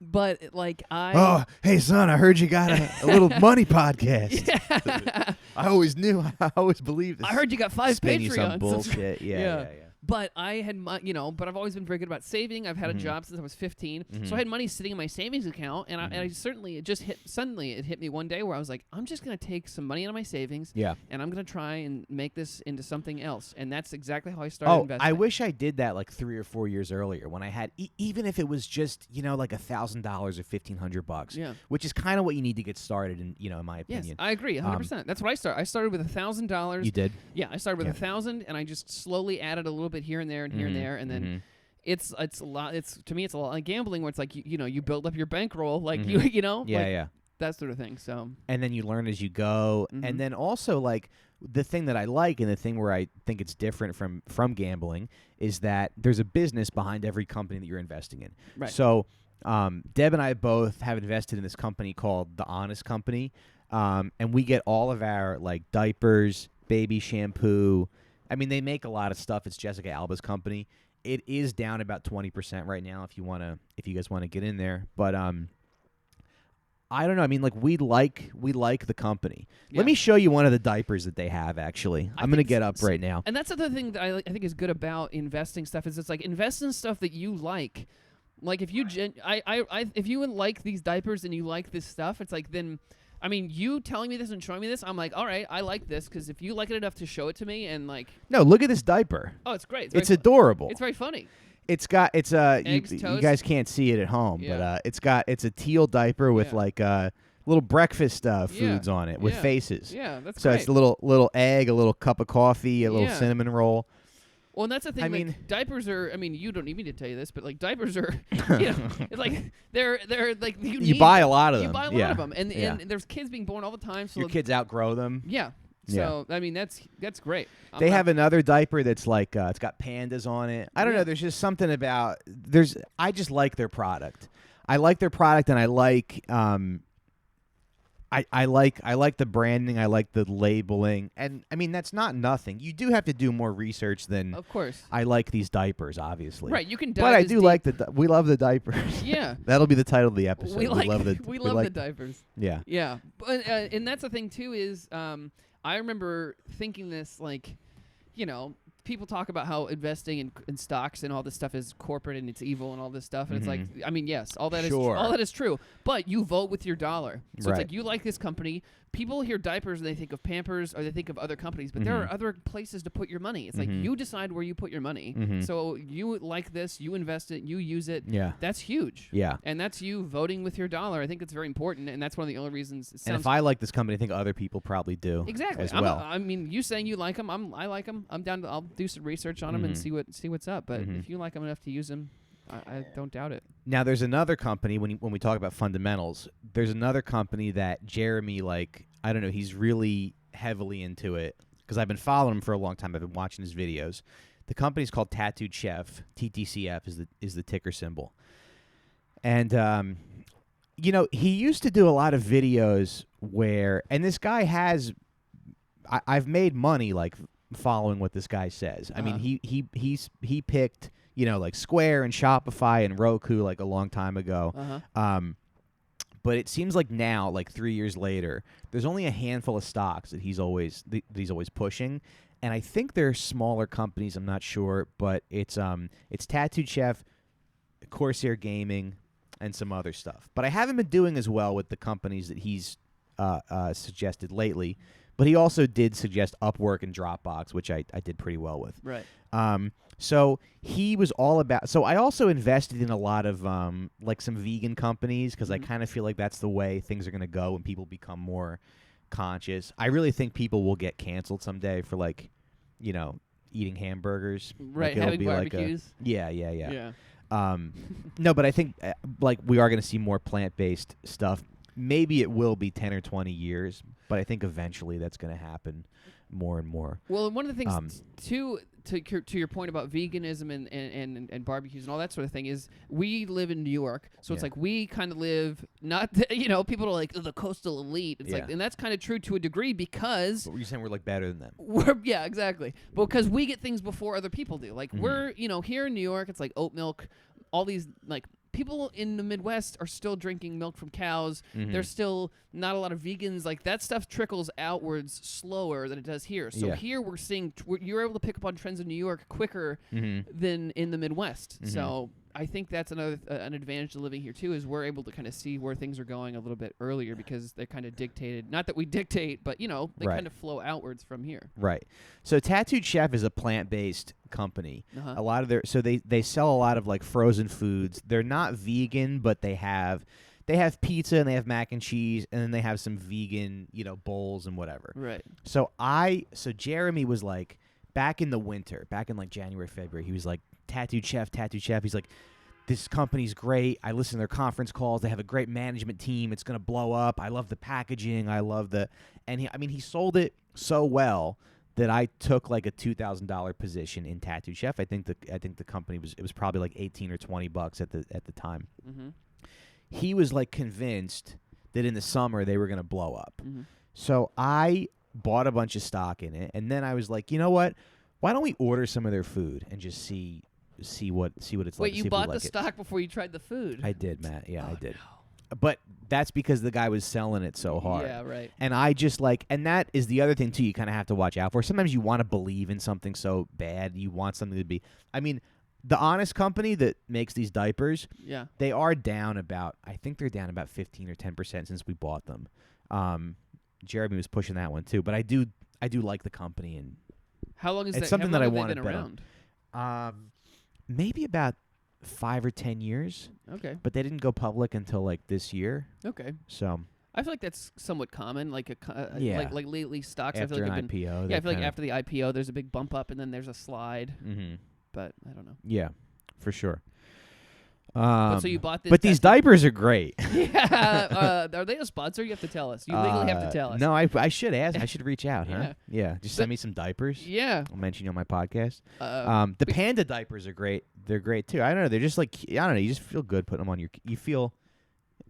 But like Oh, hey son, I heard you got a little money podcast. Yeah. I always knew. I always believed this. I heard you got 5 Patreons. You some bullshit. Yeah. But I had but I've always been very good about saving. I've had a job since I was 15, so I had money sitting in my savings account, and I certainly it hit me one day where I was like, I'm just gonna take some money out of my savings, and I'm gonna try and make this into something else, and that's exactly how I started investing. I wish I did that like 3 or 4 years earlier when I had even if it was just like $1,000 or $1,500, which is kind of what you need to get started in my opinion. Yes, I agree 100%. That's what I started. I started with $1,000. You did? Yeah, I started with $1,000, and I just slowly added a little bit here and there and here and there, and then it's a lot. To me it's a lot like gambling, where it's like you build up your bankroll, like that sort of thing. So and then you learn as you go, and then also like the thing that I like and the thing where I think it's different from gambling is that there's a business behind every company that you're investing in. Right. So Deb and I both have invested in this company called The Honest Company, and we get all of our like diapers, baby shampoo. I mean, they make a lot of stuff. It's Jessica Alba's company. It is down about 20% right now if you guys want to get in there. But I don't know. I mean, like we like the company. Yeah. Let me show you one of the diapers that they have. Actually, I'm gonna get up right now. And that's the other thing that I think is good about investing stuff is it's like invest in stuff that you like. Like if you if you like these diapers and you like this stuff, it's like then. I mean, you telling me this and showing me this, I'm like, all right, I like this because if you like it enough to show it to me and like. No, look at this diaper. Oh, it's great. It's adorable. It's very funny. It's Eggs, you toast. guys can't see it at home, but it's a teal diaper with like little breakfast foods on it with faces. Yeah, that's so great. it's a little egg, a little cup of coffee, a little cinnamon roll. Well, and that's the thing. I like, mean, diapers are. I mean, you don't need me to tell you this, but like diapers are. It's like they're like you buy a lot of them. You buy a lot of them, and there's kids being born all the time. So your kids outgrow them. Yeah. So I mean, that's great. They have another diaper that's like it's got pandas on it. I don't know. There's just something about I just like their product. I like their product, and I like I like the branding. I like the labeling, and I mean that's not nothing. You do have to do more research than. Of course. I like these diapers, obviously. Right, you can. But I do like we love the diapers. Yeah. That'll be the title of the episode. We love the diapers. Yeah. Yeah, but and that's the thing too is I remember thinking this like, people talk about how investing in stocks and all this stuff is corporate and it's evil and all this stuff. And it's like, I mean, yes, all that is true. But you vote with your dollar. So it's like you like this company. People hear diapers and they think of Pampers or they think of other companies. But there are other places to put your money. It's like you decide where you put your money. So you like this, you invest it, you use it. Yeah. That's huge. Yeah. And that's you voting with your dollar. I think that's very important. And that's one of the only reasons. And if I like this company, I think other people probably do. Exactly. As well. I mean, you saying you like them, I like them. I'm down to. I'll do some research on them and see what's up. But if you like them enough to use them, I don't doubt it. Now, there's another company when we talk about fundamentals. There's another company that Jeremy I don't know. He's really heavily into it because I've been following him for a long time. I've been watching his videos. The company's called Tattooed Chef. TTCF is the ticker symbol. And he used to do a lot of videos where, and this guy has. I've made money following what this guy says. I mean, he picked like Square and Shopify and Roku a long time ago. But it seems like now, 3 years later, there's only a handful of stocks that he's always pushing, and I think they're smaller companies. I'm not sure, but it's Tattooed Chef, Corsair Gaming, and some other stuff. But I haven't been doing as well with the companies that he's suggested lately. But he also did suggest Upwork and Dropbox, which I did pretty well with. Right. So he was all about. So I also invested in a lot of some vegan companies because I kind of feel like that's the way things are going to go when people become more conscious. I really think people will get canceled someday for eating hamburgers. Right. Having barbecues. Yeah. No, but I think we are going to see more plant-based stuff. Maybe it will be 10 or 20 years, but I think eventually that's going to happen more and more. Well, and one of the things, to your point about veganism and barbecues and all that sort of thing is we live in New York, so it's like we kind of live not, people are like the coastal elite. It's and that's kind of true to a degree because. But were you saying we're better than them? Yeah, exactly. Because we get things before other people do. We're, here in New York, it's like oat milk, all these people in the Midwest are still drinking milk from cows. There's still not a lot of vegans. That stuff trickles outwards slower than it does here. So here we're seeing you're able to pick up on trends in New York quicker than in the Midwest. So I think that's another an advantage to living here too, is we're able to kind of see where things are going a little bit earlier because they're kind of dictated. Not that we dictate, but they kind of flow outwards from here. Right. So Tattooed Chef is a plant-based company. A lot of they sell a lot of frozen foods. They're not vegan, but they have pizza and they have mac and cheese and then they have some vegan, bowls and whatever. Right. So Jeremy was back in the winter, back in January, February, he was Tattooed Chef. He's like, this company's great. I listen to their conference calls. They have a great management team. It's going to blow up. I love the packaging. I love and he sold it so well that I took a $2,000 position in Tattooed Chef. I think the company was probably $18 or $20 at the time. He was convinced that in the summer they were going to blow up. So I bought a bunch of stock in it, and then I was like, you know what? Why don't we order some of their food and just see what it's like? Wait, you bought the stock before you tried the food? I did, Matt. Yeah, I did. but that's because the guy was selling it so hard. Yeah, right. And I just and that is the other thing too. You kind of have to watch out for. Sometimes you want to believe in something so bad. You want something to be. I mean, the Honest Company that makes these diapers. Yeah. They are down about. I think they're down about 15 or 10% since we bought them. Jeremy was pushing that one too, but I do like the company, and how long is it's that? something that I want to been bet around? on. Maybe about 5 or 10 years. Okay. But they didn't go public until like this year. Okay. So I feel like that's somewhat common. Like yeah. like lately stocks. After I feel like an IPO. Yeah, I feel like after the IPO, there's a big bump up, and then there's a slide. Mm-hmm. But I don't know. Yeah, for sure. But so you bought this. But these diapers are great. Yeah. Are they a sponsor? You have to tell us. You legally have to tell us. No, I should ask. I should reach out, huh? Yeah. Just send me some diapers. Yeah. I'll mention you on my podcast. The panda diapers are great. They're great too. I don't know. They're just like, I don't know. You just feel good putting them on your. You feel.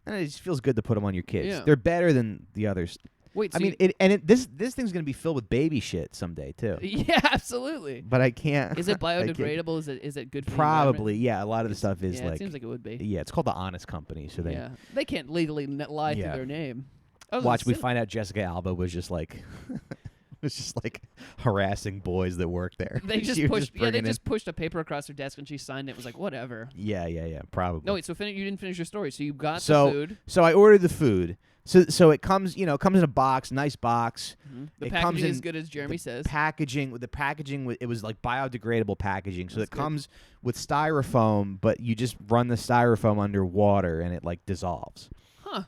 I don't know, it just feels good to put them on your kids. Yeah. They're better than the others. Wait, so I mean, this thing's gonna be filled with baby shit someday too. Yeah, absolutely. But I can't. Is it biodegradable? Is it good for Probably, the yeah. A lot of the stuff is it seems like it would be. Yeah, it's called the Honest Company, so they can't legally lie through their name. Watch, we find out Jessica Alba was just like harassing boys that work there. They just pushed. They just pushed a paper across her desk and she signed it. It was like whatever. Yeah, probably. No, wait. So you didn't finish your story. So you got the food. So I ordered the food. So it comes, in a box, nice box. Mm-hmm. The packaging is good as Jeremy says. The packaging, it was like biodegradable packaging. So it comes with styrofoam, but you just run the styrofoam under water and it like dissolves. Huh.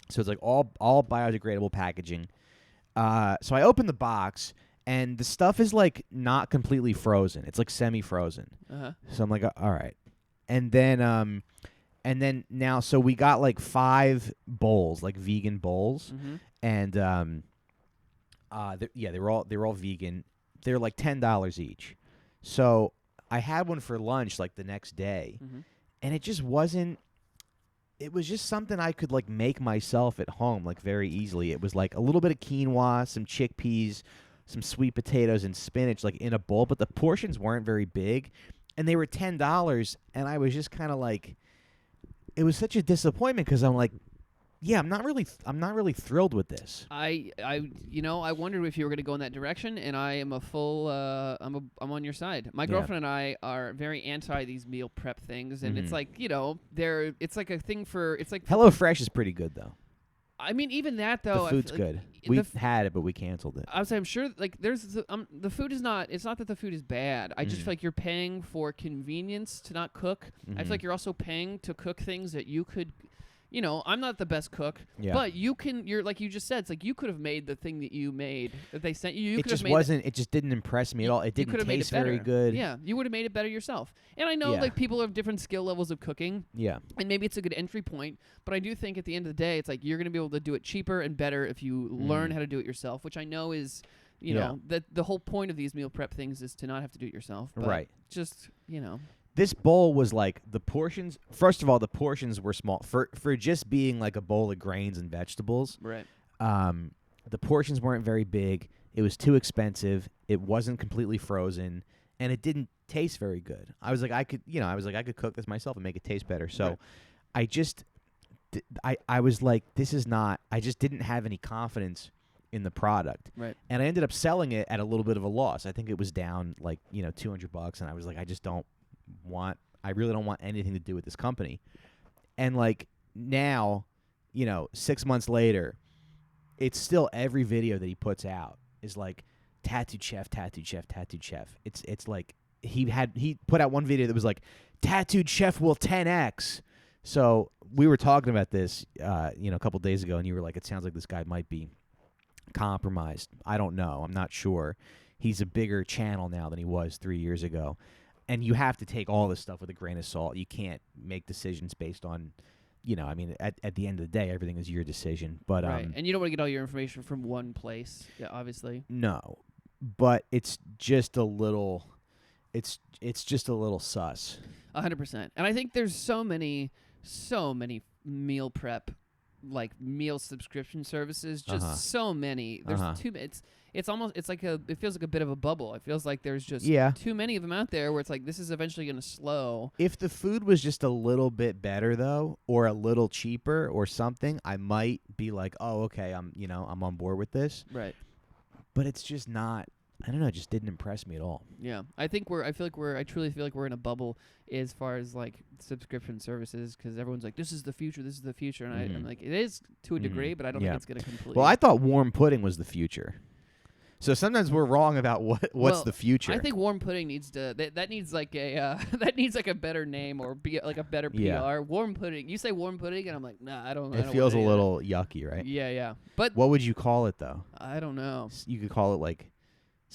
So it's like all biodegradable packaging. So I opened the box and the stuff is like not completely frozen. It's like semi-frozen. Uh-huh. So I'm like, all right. And then now, so we got like 5 bowls, like vegan bowls, mm-hmm. and they were all vegan. They're like $10 each. So I had one for lunch like the next day, mm-hmm. and it just wasn't. It was just something I could like make myself at home like very easily. It was like a little bit of quinoa, some chickpeas, some sweet potatoes, and spinach like in a bowl, but the portions weren't very big, and they were $10, and I was just kind of like. It was such a disappointment because I'm like, yeah, I'm not really thrilled with this. I wondered if you were going to go in that direction, and I am I'm on your side. My girlfriend and I are very anti these meal prep things, and it's like, it's like a thing for, it's like HelloFresh is pretty good though. I mean, even that though, the food's good. We had it, but we canceled it. I'm sure like there's the food is not. It's not that the food is bad. I just feel like you're paying for convenience to not cook. Mm-hmm. I feel like you're also paying to cook things that you could. I'm not the best cook, but you're like you just said, it's like you could have made the thing that you made that they sent you. It just didn't impress me at all. It didn't taste very good. Yeah, you would have made it better yourself. And I know like people have different skill levels of cooking. Yeah. And maybe it's a good entry point, but I do think at the end of the day, it's like you're going to be able to do it cheaper and better if you learn how to do it yourself, which I know is, that the whole point of these meal prep things is to not have to do it yourself. But right. Just, This bowl was like the portions. First of all, the portions were small for just being like a bowl of grains and vegetables. Right. The portions weren't very big. It was too expensive. It wasn't completely frozen, and it didn't taste very good. I was like, I could cook this myself and make it taste better. So, I was like, this is not. I just didn't have any confidence in the product. Right. And I ended up selling it at a little bit of a loss. I think it was down like $200, and I was like, I really don't want anything to do with this company. And like now, 6 months later, it's still every video that he puts out is like tattooed chef. It's like he put out one video that was like tattooed chef will 10x. So we were talking about this a couple days ago, and you were like, it sounds like this guy might be compromised. I don't know. I'm not sure. He's a bigger channel now than he was 3 years ago. And you have to take all this stuff with a grain of salt. You can't make decisions based on, at the end of the day, everything is your decision. But right. And you don't want to get all your information from one place, obviously. No, but it's just a little, it's just a little sus. 100%. And I think there's so many meal prep, like meal subscription services. Just so many. There's it's like it feels like a bit of a bubble. It feels like there's just too many of them out there where it's like this is eventually going to slow. If the food was just a little bit better though, or a little cheaper or something, I might be like, oh, okay, I'm on board with this. Right. But it's just not. I don't know. It just didn't impress me at all. Yeah, I truly feel like we're in a bubble as far as like subscription services because everyone's like, this is the future, and I'm like, it is to a degree, but I don't think it's gonna completely. Well, I thought warm pudding was the future. So sometimes we're wrong about what's the future. I think warm pudding needs to that needs like a that needs like a better name or be like a better PR. Yeah. Warm pudding. You say warm pudding, and I'm like, nah, I don't. It feels a little yucky, right? Yeah. But what would you call it though? I don't know. You could call it like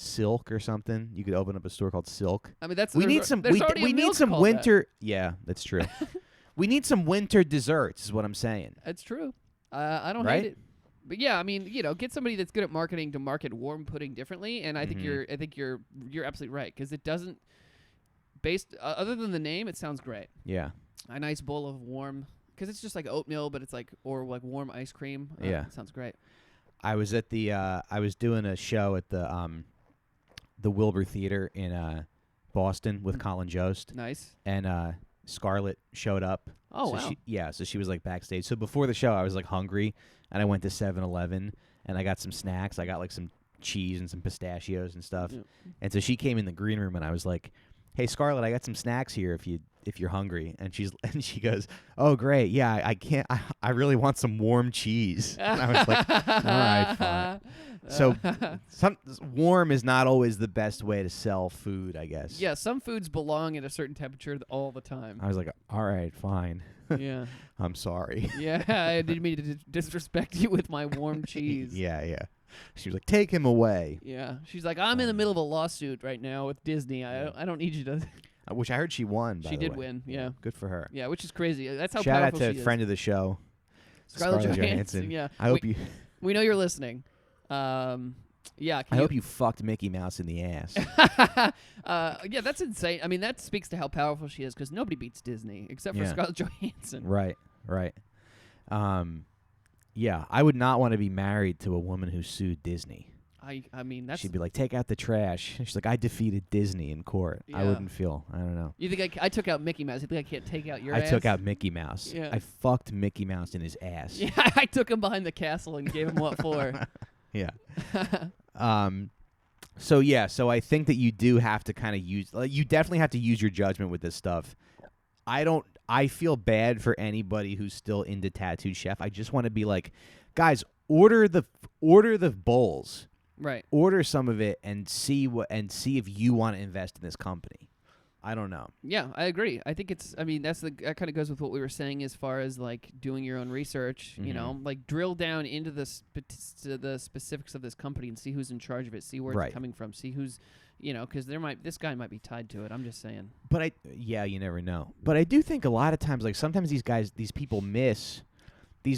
Silk or something. You could open up a store called Silk. I mean, that's we need some winter. Yeah, that's true. We need some winter desserts. Is what I'm saying. That's true. I don't hate it. But yeah, I mean, get somebody that's good at marketing to market warm pudding differently, and I think you're absolutely right because it doesn't. Other than the name, it sounds great. Yeah, a nice bowl of warm because it's just like oatmeal, but it's like like warm ice cream. Yeah, it sounds great. I was at I was doing a show at the Wilbur Theater in Boston with Colin Jost. Nice. And Scarlett showed up. Oh, wow. So she was like backstage. So before the show, I was like hungry, and I went to 7-Eleven, and I got some snacks. I got like some cheese and some pistachios and stuff. Yeah. And so she came in the green room, and I was like, "Hey, Scarlett, I got some snacks here if you're hungry." And she goes, "Oh, great. Yeah, I can't. I really want some warm cheese." And I was like, "All right, fine." So warm is not always the best way to sell food, I guess. Yeah, some foods belong at a certain temperature all the time. I was like, all right, fine. Yeah. I'm sorry. Yeah, I didn't mean to disrespect you with my warm cheese. Yeah. She was like, take him away. Yeah. She's like, I'm in the middle of a lawsuit right now with Disney. I don't need you to... Which I heard she won, by She the did way. win, yeah. Good for her. Yeah, which is crazy. That's how Shout powerful she is. Shout out to friend of the show, Scarlett Johansson. Yeah. I hope you... We know you're listening. Yeah. I hope you fucked Mickey Mouse in the ass. Yeah, that's insane. I mean, that speaks to how powerful she is because nobody beats Disney except for Scarlett Johansson. Right. Yeah, I would not want to be married to a woman who sued Disney. I mean, that's... She'd be like, take out the trash. She's like, I defeated Disney in court. Yeah. I wouldn't feel... I don't know. You think I took out Mickey Mouse? You think I can't take out your ass? I took out Mickey Mouse. Yeah. I fucked Mickey Mouse in his ass. Yeah, I took him behind the castle and gave him what for. Yeah. So I think that you do have to kind of use... you definitely have to use your judgment with this stuff. I feel bad for anybody who's still into Tattooed Chef. I just want to be like, guys, order the bowls. Right. Order some of it and see if you want to invest in this company. I don't know. Yeah, I agree. I think that kind of goes with what we were saying as far as like doing your own research, you know, like drill down into the specifics of this company and see who's in charge of it, see where it's coming from, see who's, because this guy might be tied to it. I'm just saying. But you never know. But I do think a lot of times, like sometimes these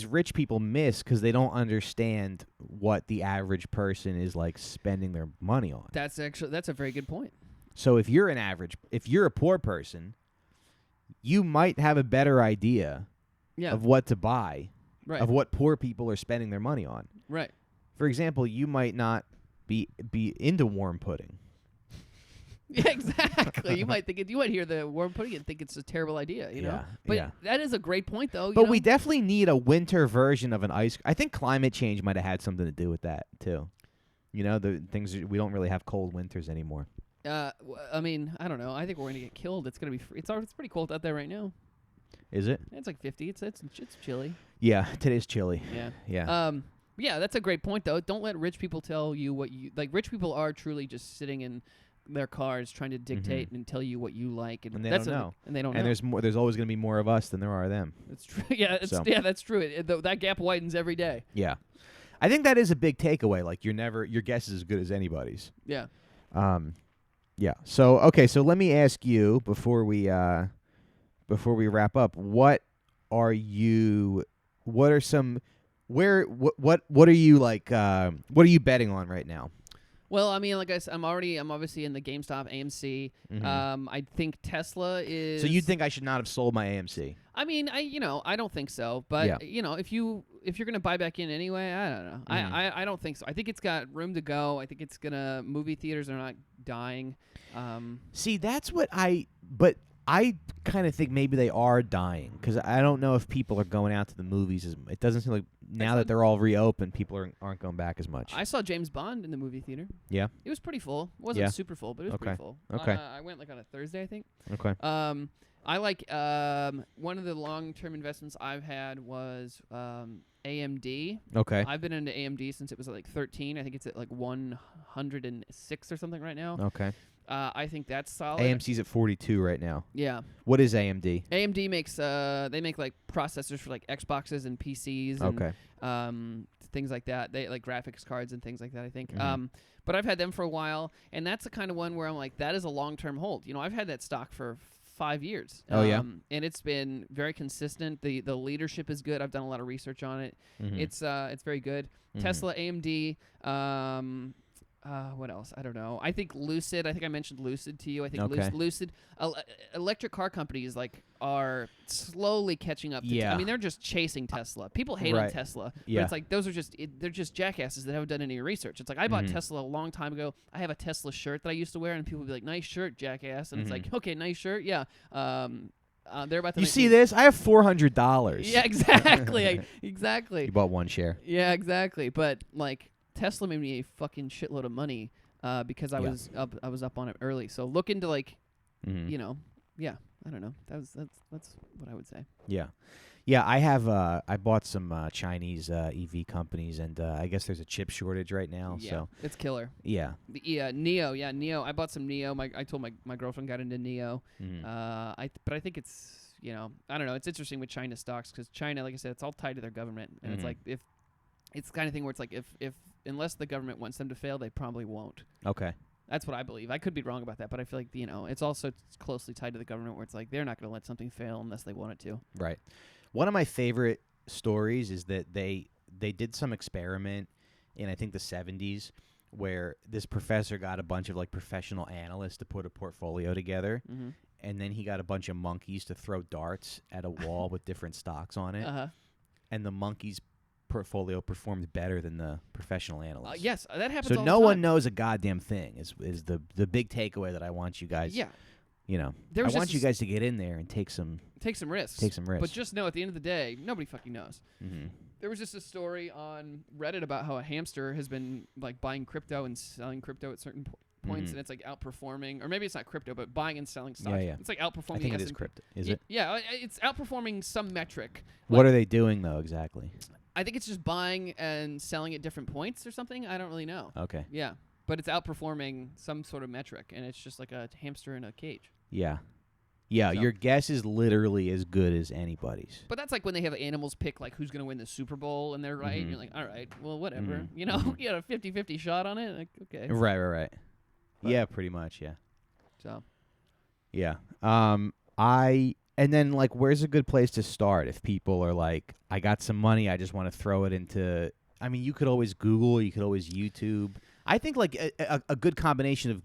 rich people miss because they don't understand what the average person is like spending their money on. That's a very good point. So if you're a poor person, you might have a better idea of what to buy, of what poor people are spending their money on. Right. For example, you might not be into warm pudding. Yeah, exactly. You might hear the warm pudding and think it's a terrible idea, you know? But that is a great point, though. But we definitely need a winter version of an ice cream. I think climate change might have had something to do with that, too. The things we don't really have cold winters anymore. I mean, I don't know. I think we're going to get killed. It's going to be it's pretty cold out there right now. Is it? It's like 50. It's chilly. Yeah, today's chilly. Yeah. Yeah, that's a great point, though. Don't let rich people tell you what you... Like, rich people are truly just sitting in their cars trying to dictate and tell you what you like. And they don't know. And they don't know. And there's always going to be more of us than there are of them. That's true. Yeah, that's true. That gap widens every day. Yeah. I think that is a big takeaway. Like, your guess is as good as anybody's. Yeah. Yeah. So, okay, so let me ask you before we wrap up, what are you betting on right now? Well, I mean, like I said, I'm obviously in the GameStop, AMC. I think Tesla is. So you think I should not have sold my AMC? I mean, I don't think so. But if you're gonna buy back in anyway, I don't know. I don't think so. I think it's got room to go. I think it's gonna. Movie theaters are not dying. See, that's what but I kind of think maybe they are dying because I don't know if people are going out to the movies. It doesn't seem like now that they're all reopened, people aren't going back as much. I saw James Bond in the movie theater. Yeah. It was pretty full. It wasn't super full, but it was pretty full. Okay. I went like on a Thursday, I think. Okay. I like one of the long-term investments I've had was AMD. Okay. I've been into AMD since it was at like 13. I think it's at like 106 or something right now. Okay. I think that's solid. AMC's at 42 right now. Yeah. What is AMD? AMD makes they make like processors for like Xboxes and PCs and things like that. They like graphics cards and things like that, I think. But I've had them for a while, and that's the kind of one where I'm like, that is a long-term hold. You know, I've had that stock for 5 years. Oh, yeah? And it's been very consistent. The leadership is good. I've done a lot of research on it. It's very good. Tesla, AMD, what else? I don't know. I think Lucid. I think I mentioned Lucid to you. I think Lucid. Electric car companies are slowly catching up. I mean, they're just chasing Tesla. People hate on Tesla, but it's like they're just jackasses that haven't done any research. It's like I bought Tesla a long time ago. I have a Tesla shirt that I used to wear, and people would be like, "Nice shirt, jackass." And it's like, okay, nice shirt, yeah. They're about to. You see this? I have $400. Yeah, exactly, exactly. You bought one share. Yeah, exactly. But like. Tesla made me a fucking shitload of money because I was up on it early. So look into I don't know. That's what I would say. Yeah. Yeah, I have I bought some Chinese EV companies, and I guess there's a chip shortage right now. Yeah, so it's killer. Yeah. Neo. I bought some Neo. I told my girlfriend got into Neo. But I think it's I don't know. It's interesting with China stocks because China, like I said, it's all tied to their government, and it's like if it's the kind of thing where it's like if unless the government wants them to fail, they probably won't. Okay. That's what I believe. I could be wrong about that, but I feel like it's also closely tied to the government where it's like they're not going to let something fail unless they want it to. Right. One of my favorite stories is that they did some experiment in I think the 70s where this professor got a bunch of like professional analysts to put a portfolio together, and then he got a bunch of monkeys to throw darts at a wall with different stocks on it, and the monkeys portfolio performed better than the professional analysts. Yes, that happens. So all no the time. one knows a goddamn thing. Is the big takeaway that I want you guys. Yeah. I want you guys to get in there and take some risks. But just know at the end of the day, nobody fucking knows. There was just a story on Reddit about how a hamster has been like buying crypto and selling crypto at certain points, and it's like outperforming, or maybe it's not crypto, but buying and selling stocks. Yeah. It's like outperforming. I think it is crypto. Is it? Yeah, it's outperforming some metric. What are they doing though exactly? I think it's just buying and selling at different points or something. I don't really know. Okay. Yeah, but it's outperforming some sort of metric, and it's just like a hamster in a cage. Yeah. Yeah, so your guess is literally as good as anybody's. But that's like when they have animals pick like who's going to win the Super Bowl, and they're right. And you're like, all right, well, whatever. You know, you got a 50-50 shot on it. Like, okay. Right. But yeah, pretty much, yeah. So. Yeah. And then, like, where's a good place to start if people are like, I got some money, I just want to throw it into... I mean, you could always Google, you could always YouTube. I think, like, a good combination of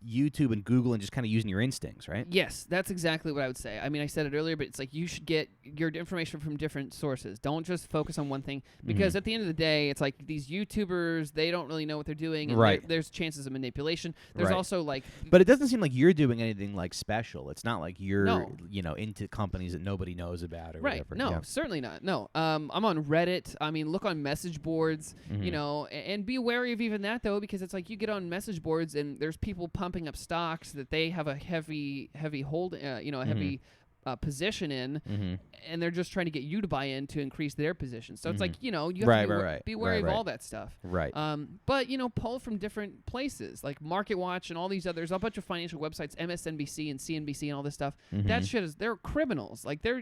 YouTube and Google and just kind of using your instincts, right? Yes, that's exactly what I would say. I mean, I said it earlier, but it's like you should get your information from different sources. Don't just focus on one thing, because at the end of the day, it's like these YouTubers, they don't really know what they're doing, and there's chances of manipulation. There's also like... But it doesn't seem like you're doing anything like special. It's not like you're into companies that nobody knows about or whatever. No, certainly not. No. I'm on Reddit. I mean, look on message boards, and be wary of even that, though, because it's like you get on message boards and there's people pumping up stocks that they have a heavy hold, heavy position in, and they're just trying to get you to buy in to increase their position. So it's like, you have to be wary of all that stuff. Right. But, pull from different places, like Market Watch and all these others, a bunch of financial websites, MSNBC and CNBC and all that stuff. That shit they're criminals. Like, they're,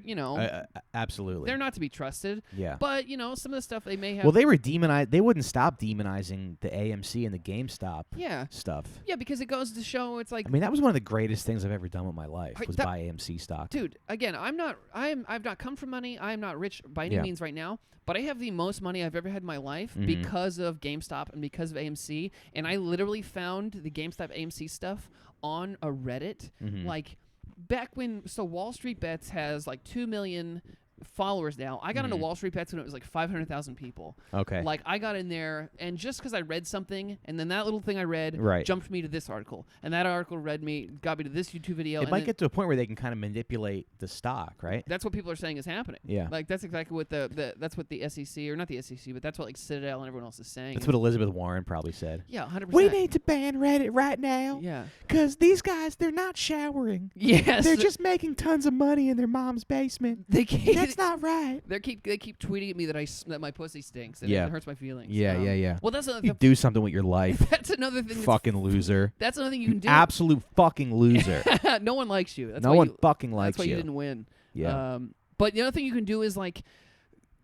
absolutely. They're not to be trusted. Yeah. But, some of the stuff they may have. Well, they were they wouldn't stop demonizing the AMC and the GameStop stuff. Yeah, because it goes to show it's like... I mean, that was one of the greatest things I've ever done with my life, was buy AMC stock. Dude, dude, again, I've not come from money. I am not rich by any means right now, but I have the most money I've ever had in my life because of GameStop and because of AMC. And I literally found the GameStop AMC stuff on a Reddit, like back when. So Wall Street Bets has like 2 million followers now. I got into Wall Street Bets when it was like 500,000 people. Okay. Like I got in there, and just because I read something, and then that little thing I read jumped me to this article, and that article got me to this YouTube video. It might get to a point where they can kind of manipulate the stock, right? That's what people are saying is happening. Yeah. Like that's exactly what that's what the SEC, or not the SEC, but that's what like Citadel and everyone else is saying. That's what Elizabeth Warren probably said. Yeah, 100%. We need to ban Reddit right now. Yeah. Because these guys, they're not showering. Yes. They're just making tons of money in their mom's basement. That's not right. They keep tweeting at me that my pussy stinks, and it hurts my feelings. Yeah. Well, that's another you do something with your life. That's another thing. Fucking loser. That's another thing you can do. Absolute fucking loser. No one likes you. No one fucking likes you. That's why you didn't win. Yeah. But the other thing you can do is like,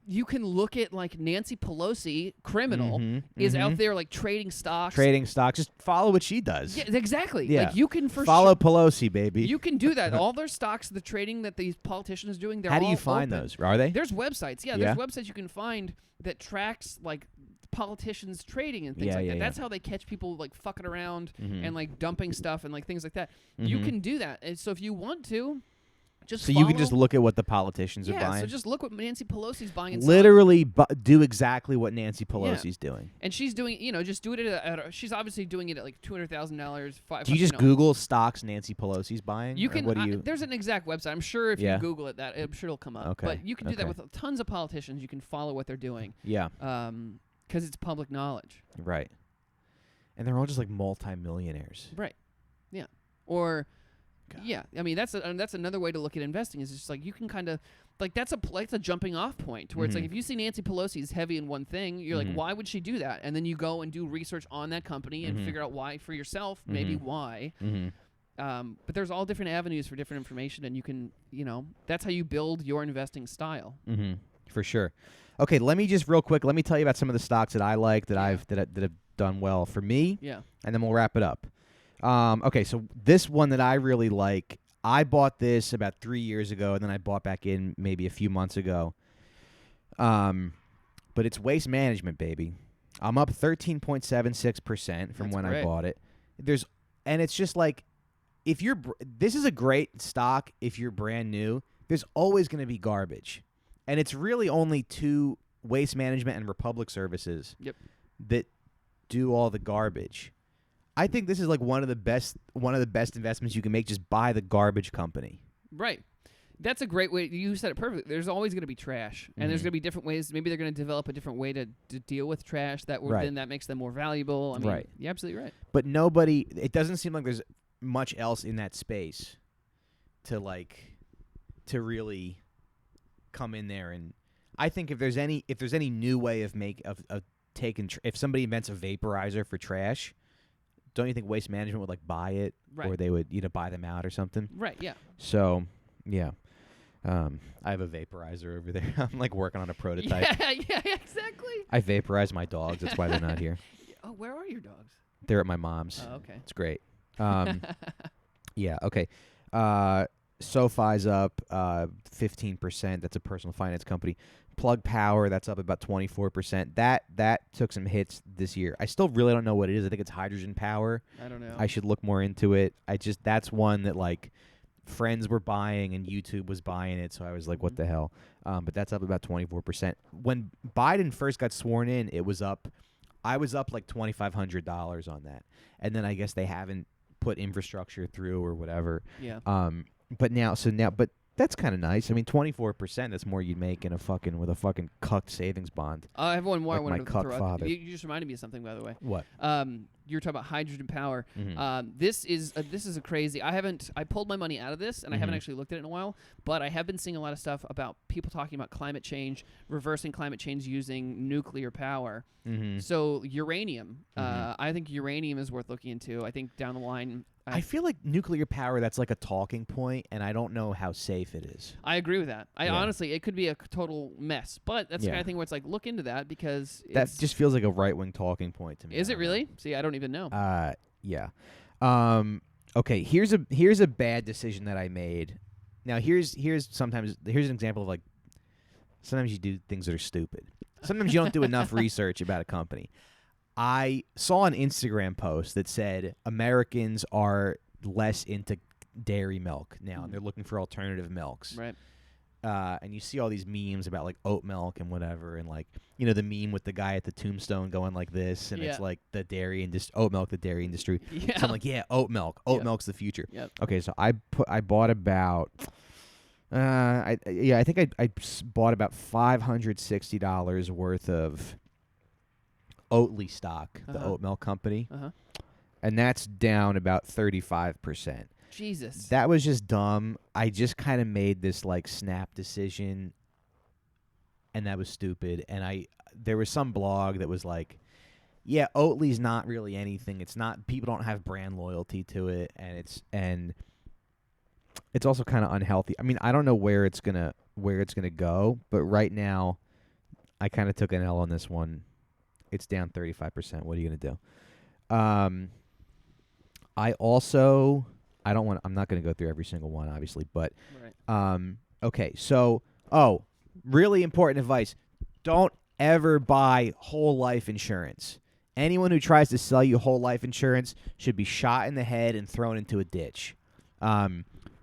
you can look at like Nancy Pelosi, criminal, is out there like trading stocks. Just follow what she does. Yeah, exactly. Yeah. Like you can follow Pelosi, baby. You can do that. All their stocks, the trading that these politicians are doing, they're How do all you find open. those? Are they? There's websites. Yeah, there's websites you can find that tracks like politicians trading and things like that. That's how they catch people like fucking around and like dumping stuff and like things like that. You can do that. And so if you want to, you can just look at what the politicians are buying. Yeah, so just look what Nancy Pelosi's buying. And literally do exactly what Nancy Pelosi's doing. And she's doing, just do it she's obviously doing it at like $200,000. Do you just Google stocks Nancy Pelosi's buying? You can. There's an exact website. I'm sure if you Google it, I'm sure it'll come up. Okay. But you can do that with tons of politicians. You can follow what they're doing. Yeah. Because it's public knowledge. Right. And they're all just like multi-millionaires. Right. Yeah. Or. God. Yeah, I mean that's another way to look at investing is just like you can kind of like that's a jumping off point to where it's like if you see Nancy Pelosi is heavy in one thing, you're like, why would she do that? And then you go and do research on that company and figure out why for yourself, maybe why. But there's all different avenues for different information, and you can that's how you build your investing style. For sure. Okay, let me just real quick. Let me tell you about some of the stocks that I like that I've done well for me. Yeah, and then we'll wrap it up. Okay, so this one that I really like, I bought this about 3 years ago, and then I bought back in maybe a few months ago. But it's Waste Management, baby. I'm up 13.76% from when I bought it. And it's just like, this is a great stock if you're brand new. There's always going to be garbage, and it's really only two, Waste Management and Republic Services, that do all the garbage. I think this is like one of the best investments you can make. Just buy the garbage company. Right. That's a great way. You said it perfectly. There's always going to be trash, and there's going to be different ways. Maybe they're going to develop a different way to deal with trash then that makes them more valuable. I mean, you're absolutely right. But it doesn't seem like there's much else in that space to really come in there. And I think if there's any new way of taking if somebody invents a vaporizer for trash, don't you think Waste Management would like buy it, or they would buy them out or something? Right. Yeah. So, yeah, I have a vaporizer over there. I'm like working on a prototype. Yeah, exactly. I vaporize my dogs. That's why they're not here. Oh, where are your dogs? They're at my mom's. Oh, okay. It's great. Yeah. Okay. SoFi's up 15%. That's a personal finance company. Plug Power, that's up about 24%. That took some hits this year. I still really don't know what it is. I think it's hydrogen power. I don't know. I should look more into it. That's one that like friends were buying and YouTube was buying it, so I was like, what the hell? But that's up about 24%. When Biden first got sworn in, I was up like $2,500 on that. And then I guess they haven't put infrastructure through or whatever. Yeah. But that's kind of nice. I mean, 24%, that's more you'd make with a fucking cucked savings bond. I have one more like I wanted to throw father. out. You just reminded me of something, by the way. What? You were talking about hydrogen power. Mm-hmm. This is a crazy. I pulled my money out of this, and I haven't actually looked at it in a while. But I have been seeing a lot of stuff about people talking about climate change, reversing climate change using nuclear power. So uranium. I think uranium is worth looking into. I think down the line. I feel like nuclear power, that's like a talking point, and I don't know how safe it is. I agree with that. Honestly, it could be a total mess. But that's the kind of thing where it's like, look into that because that just feels like a right-wing talking point to me. Is it really? See, I don't even know. Yeah. Okay, here's a bad decision that I made Now here's an example of like sometimes you do things that are stupid. Sometimes you don't do enough research about a company. I saw an Instagram post that said Americans are less into dairy milk now, and they're looking for alternative milks. Right. And you see all these memes about like oat milk and whatever, and like the meme with the guy at the tombstone going like this, and it's like the dairy industry, oat milk, the dairy industry. Yeah. So I'm like, yeah, oat milk. Oat milk's the future. Yep. Okay, so I bought about. I think I bought about $560 worth of Oatly stock, the oat milk company, and that's down about 35%. Jesus. That was just dumb. I just kind of made this like snap decision, and that was stupid. And there was some blog that was like, yeah, Oatly's not really anything. It's not, people don't have brand loyalty to it, and it's also kind of unhealthy. I mean, I don't know where it's gonna go, but right now, I kind of took an L on this one. It's down 35%. What are you gonna do? I'm not gonna go through every single one, obviously, but okay. So, really important advice: don't ever buy whole life insurance. Anyone who tries to sell you whole life insurance should be shot in the head and thrown into a ditch.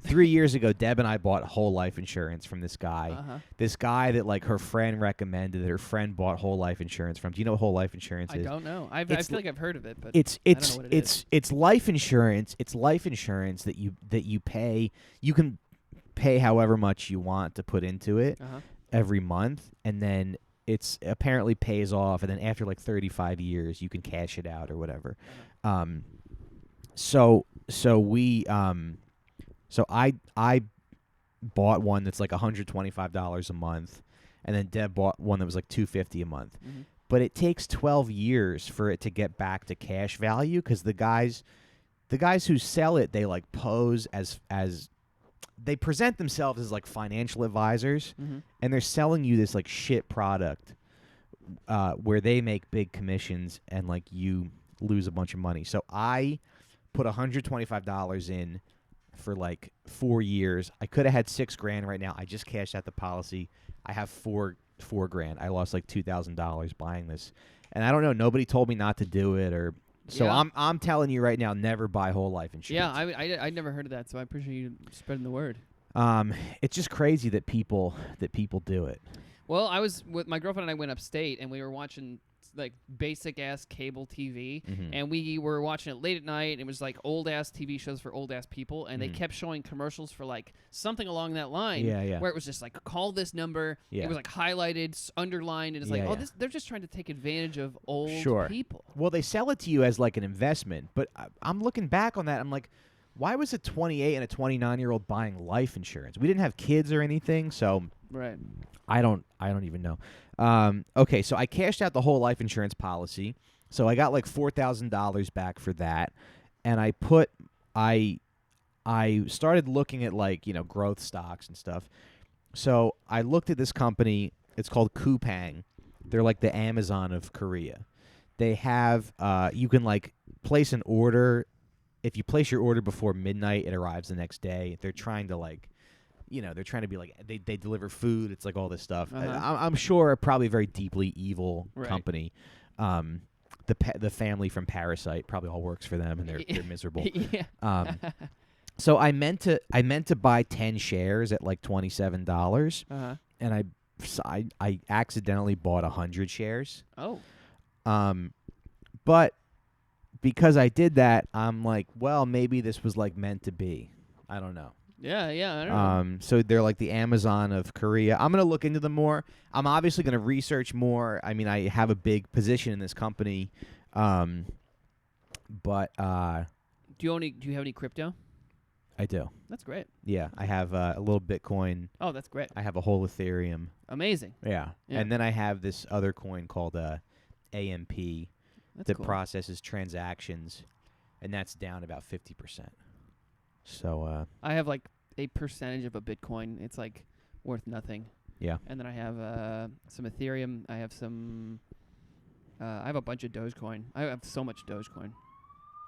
3 years ago, Deb and I bought whole life insurance from this guy. This guy that like her friend recommended, that her friend bought whole life insurance from. Do you know what whole life insurance is? I don't know. I feel like I've heard of it, but it's I don't know what it is. It's life insurance. It's life insurance that you pay. You can pay however much you want to put into it every month, and then it's apparently pays off, and then after like 35 years, you can cash it out or whatever. So I bought one that's like $125 a month, and then Deb bought one that was like $250 a month. But it takes 12 years for it to get back to cash value, because the guys who sell it, they like pose as they present themselves as like financial advisors, and they're selling you this like shit product where they make big commissions and like you lose a bunch of money. So I put $125 in for like 4 years. I could have had $6,000 right now. I just cashed out the policy. I have $4,000. I lost like $2,000 buying this, and I don't know. Nobody told me not to do it, or so I'm telling you right now. Never buy whole life insurance. Yeah, I never heard of that, so I appreciate you spreading the word. It's just crazy that people do it. Well, I was with my girlfriend and I went upstate, and we were watching like basic ass cable TV, and we were watching it late at night. It was like old ass TV shows for old ass people, and they kept showing commercials for like something along that line, where it was just like, call this number. It was like highlighted, underlined, and it's like, they're just trying to take advantage of old people. Well, they sell it to you as like an investment, but I'm looking back on that. I'm like, why was a 28 and a 29-year-old buying life insurance? We didn't have kids or anything, so I don't even know. Okay, so I cashed out the whole life insurance policy. So I got like $4,000 back for that, and I started looking at like growth stocks and stuff. So I looked at this company. It's called Coupang. They're like the Amazon of Korea. They have you can like place an order. If you place your order before midnight, it arrives the next day. They're trying to like. They're trying to be like they deliver food. It's like all this stuff. I'm sure probably a very deeply evil company. The family from Parasite probably all works for them, and they're miserable. So I meant to buy 10 shares at like $27, and I accidentally bought 100 shares. But because I did that, I'm like, well, maybe this was like meant to be. I don't know. Yeah, I don't know. So they're like the Amazon of Korea. I'm going to look into them more. I'm obviously going to research more. I mean, I have a big position in this company. But do you have any crypto? I do. That's great. Yeah, I have a little Bitcoin. Oh, that's great. I have a whole Ethereum. Amazing. Yeah. And then I have this other coin called AMP that cool. processes transactions, and that's down about 50%. So I have like a percentage of a Bitcoin. It's like worth nothing. Yeah. And then I have some Ethereum. I have some. I have a bunch of Dogecoin. I have so much Dogecoin.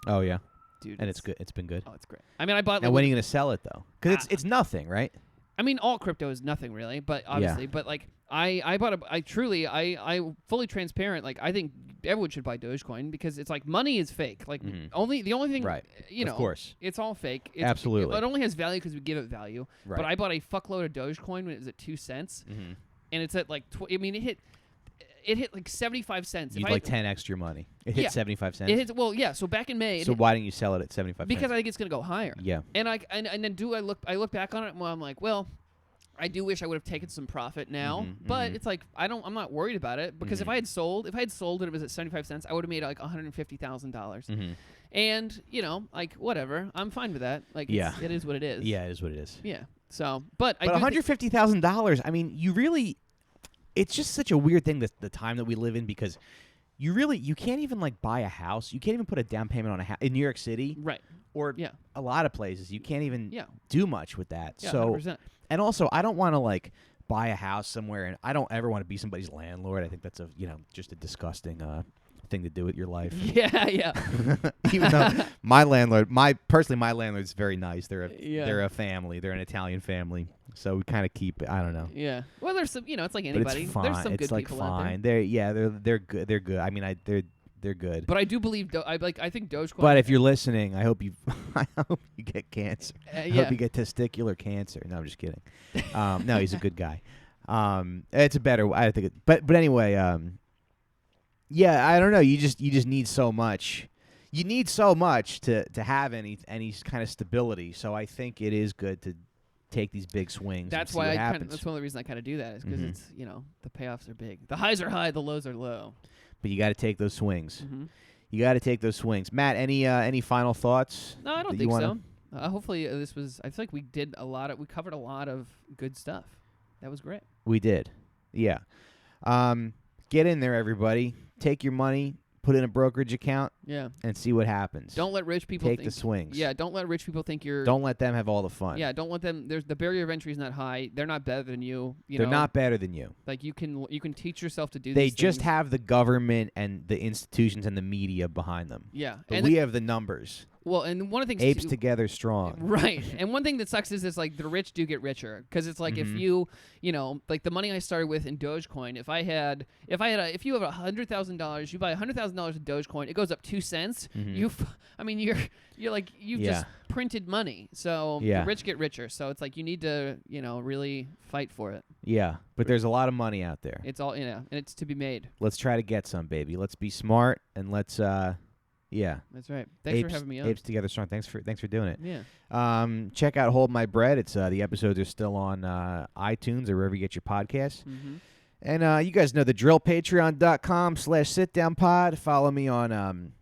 Oh yeah. dude. And it's good. It's been good. Oh, it's great. I mean, I bought. And when are you gonna sell it though? Because it's nothing, right? I mean, all crypto is nothing really, but obviously, but like I bought I fully transparent. Like I think everyone should buy Dogecoin because it's like money is fake. Like the only thing, right? You know, of course, it's all fake. Absolutely, it only has value because we give it value. Right. But I bought a fuckload of Dogecoin when it was at 2 cents, and it's at like I mean, it hit like 75 cents. You'd like 10 extra money. It hit 75 cents. It hit, well, yeah. So back in May. So why didn't you sell it at 75 because cents? I think it's gonna go higher. Yeah. And then I look back on it and I'm like, well, I do wish I would have taken some profit now, but it's like I'm not worried about it because if I had sold and it was at 75 cents, I would have made like $150,000. And you know, like whatever, I'm fine with that. Like, it is what it is. Yeah, it is what it is. Yeah. So, but $150,000. I mean, you really. It's just such a weird thing the time that we live in because you can't even like buy a house. You can't even put a down payment on a house in New York City. Right. Or a lot of places. You can't even do much with that. Yeah, so 100%. And also I don't want to like buy a house somewhere and I don't ever want to be somebody's landlord. I think that's just a disgusting thing to do with your life. Yeah. Even though my landlord's very nice. They're a family. They're an Italian family. So we kind of keep. I don't know. Yeah. Well, there's some. It's like anybody. It's fine. There's some it's good like people fine. out there. They're good. They're good. I mean, they're good. But I do believe. I think Dogecoin. But if you're listening, I hope you get cancer. I hope you get testicular cancer. No, I'm just kidding. No, he's a good guy. It's a better. I think. But anyway. Yeah, I don't know. You just need so much. You need so much to have any kind of stability. So I think it is good to take these big swings. That's why that's one of the reasons I kind of do that is because it's the payoffs are big. The highs are high, the lows are low. But you got to take those swings. You got to take those swings. Matt, any final thoughts? No, I don't think so. Hopefully this was. I feel like we covered a lot of good stuff. That was great. We did. Yeah. Get in there, everybody. Take your money. Put in a brokerage account, and see what happens. Don't let rich people take the swings. Yeah, don't let rich people think you're. Don't let them have all the fun. Yeah, don't let them. The barrier of entry is not high. They're not better than you. They're not better than you. Like you can teach yourself to do. They these just things. have the government and the institutions and the media behind them. Yeah, but and we have the numbers. Well, and one of the things apes together strong. Right, and one thing that sucks is like the rich do get richer because it's like if you like the money I started with in Dogecoin. If you have $100,000, you buy $100,000 of Dogecoin, it goes up 2 cents. You've just printed money. So the rich get richer. So it's like you need to really fight for it. Yeah, but there's a lot of money out there. It's all and it's to be made. Let's try to get some, baby. Let's be smart and let's. Yeah, that's right. Thanks for having me on. Apes Together Strong. Thanks for doing it. Yeah. Check out Hold My Bread. It's the episodes are still on iTunes or wherever you get your podcasts. And you guys know the drill. Patreon.com/sitdownpod. Follow me on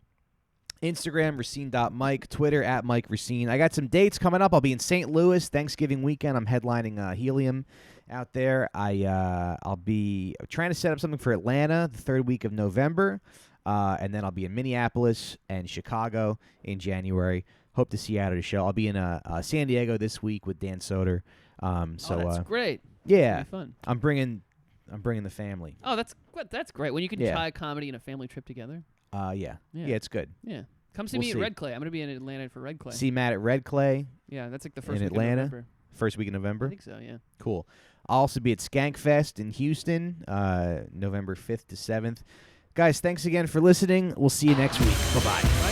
Instagram, Racine.Mike, Twitter @MikeRacine. I got some dates coming up. I'll be in St. Louis Thanksgiving weekend. I'm headlining Helium out there. I'll be trying to set up something for Atlanta the third week of November. And then I'll be in Minneapolis and Chicago in January. Hope to see you out at a show. I'll be in San Diego this week with Dan Soder. That's great. Yeah, fun. I'm bringing the family. Oh, that's great. When you can try comedy and a family trip together. Yeah, it's good. Yeah, come see me at Red Clay. I'm gonna be in Atlanta for Red Clay. See Matt at Red Clay. Yeah, that's like the first in week Atlanta. Of November. First week of November. I think so. Yeah. Cool. I'll also be at Skankfest in Houston, November 5th to 7th. Guys, thanks again for listening. We'll see you next week. Bye-bye. Bye.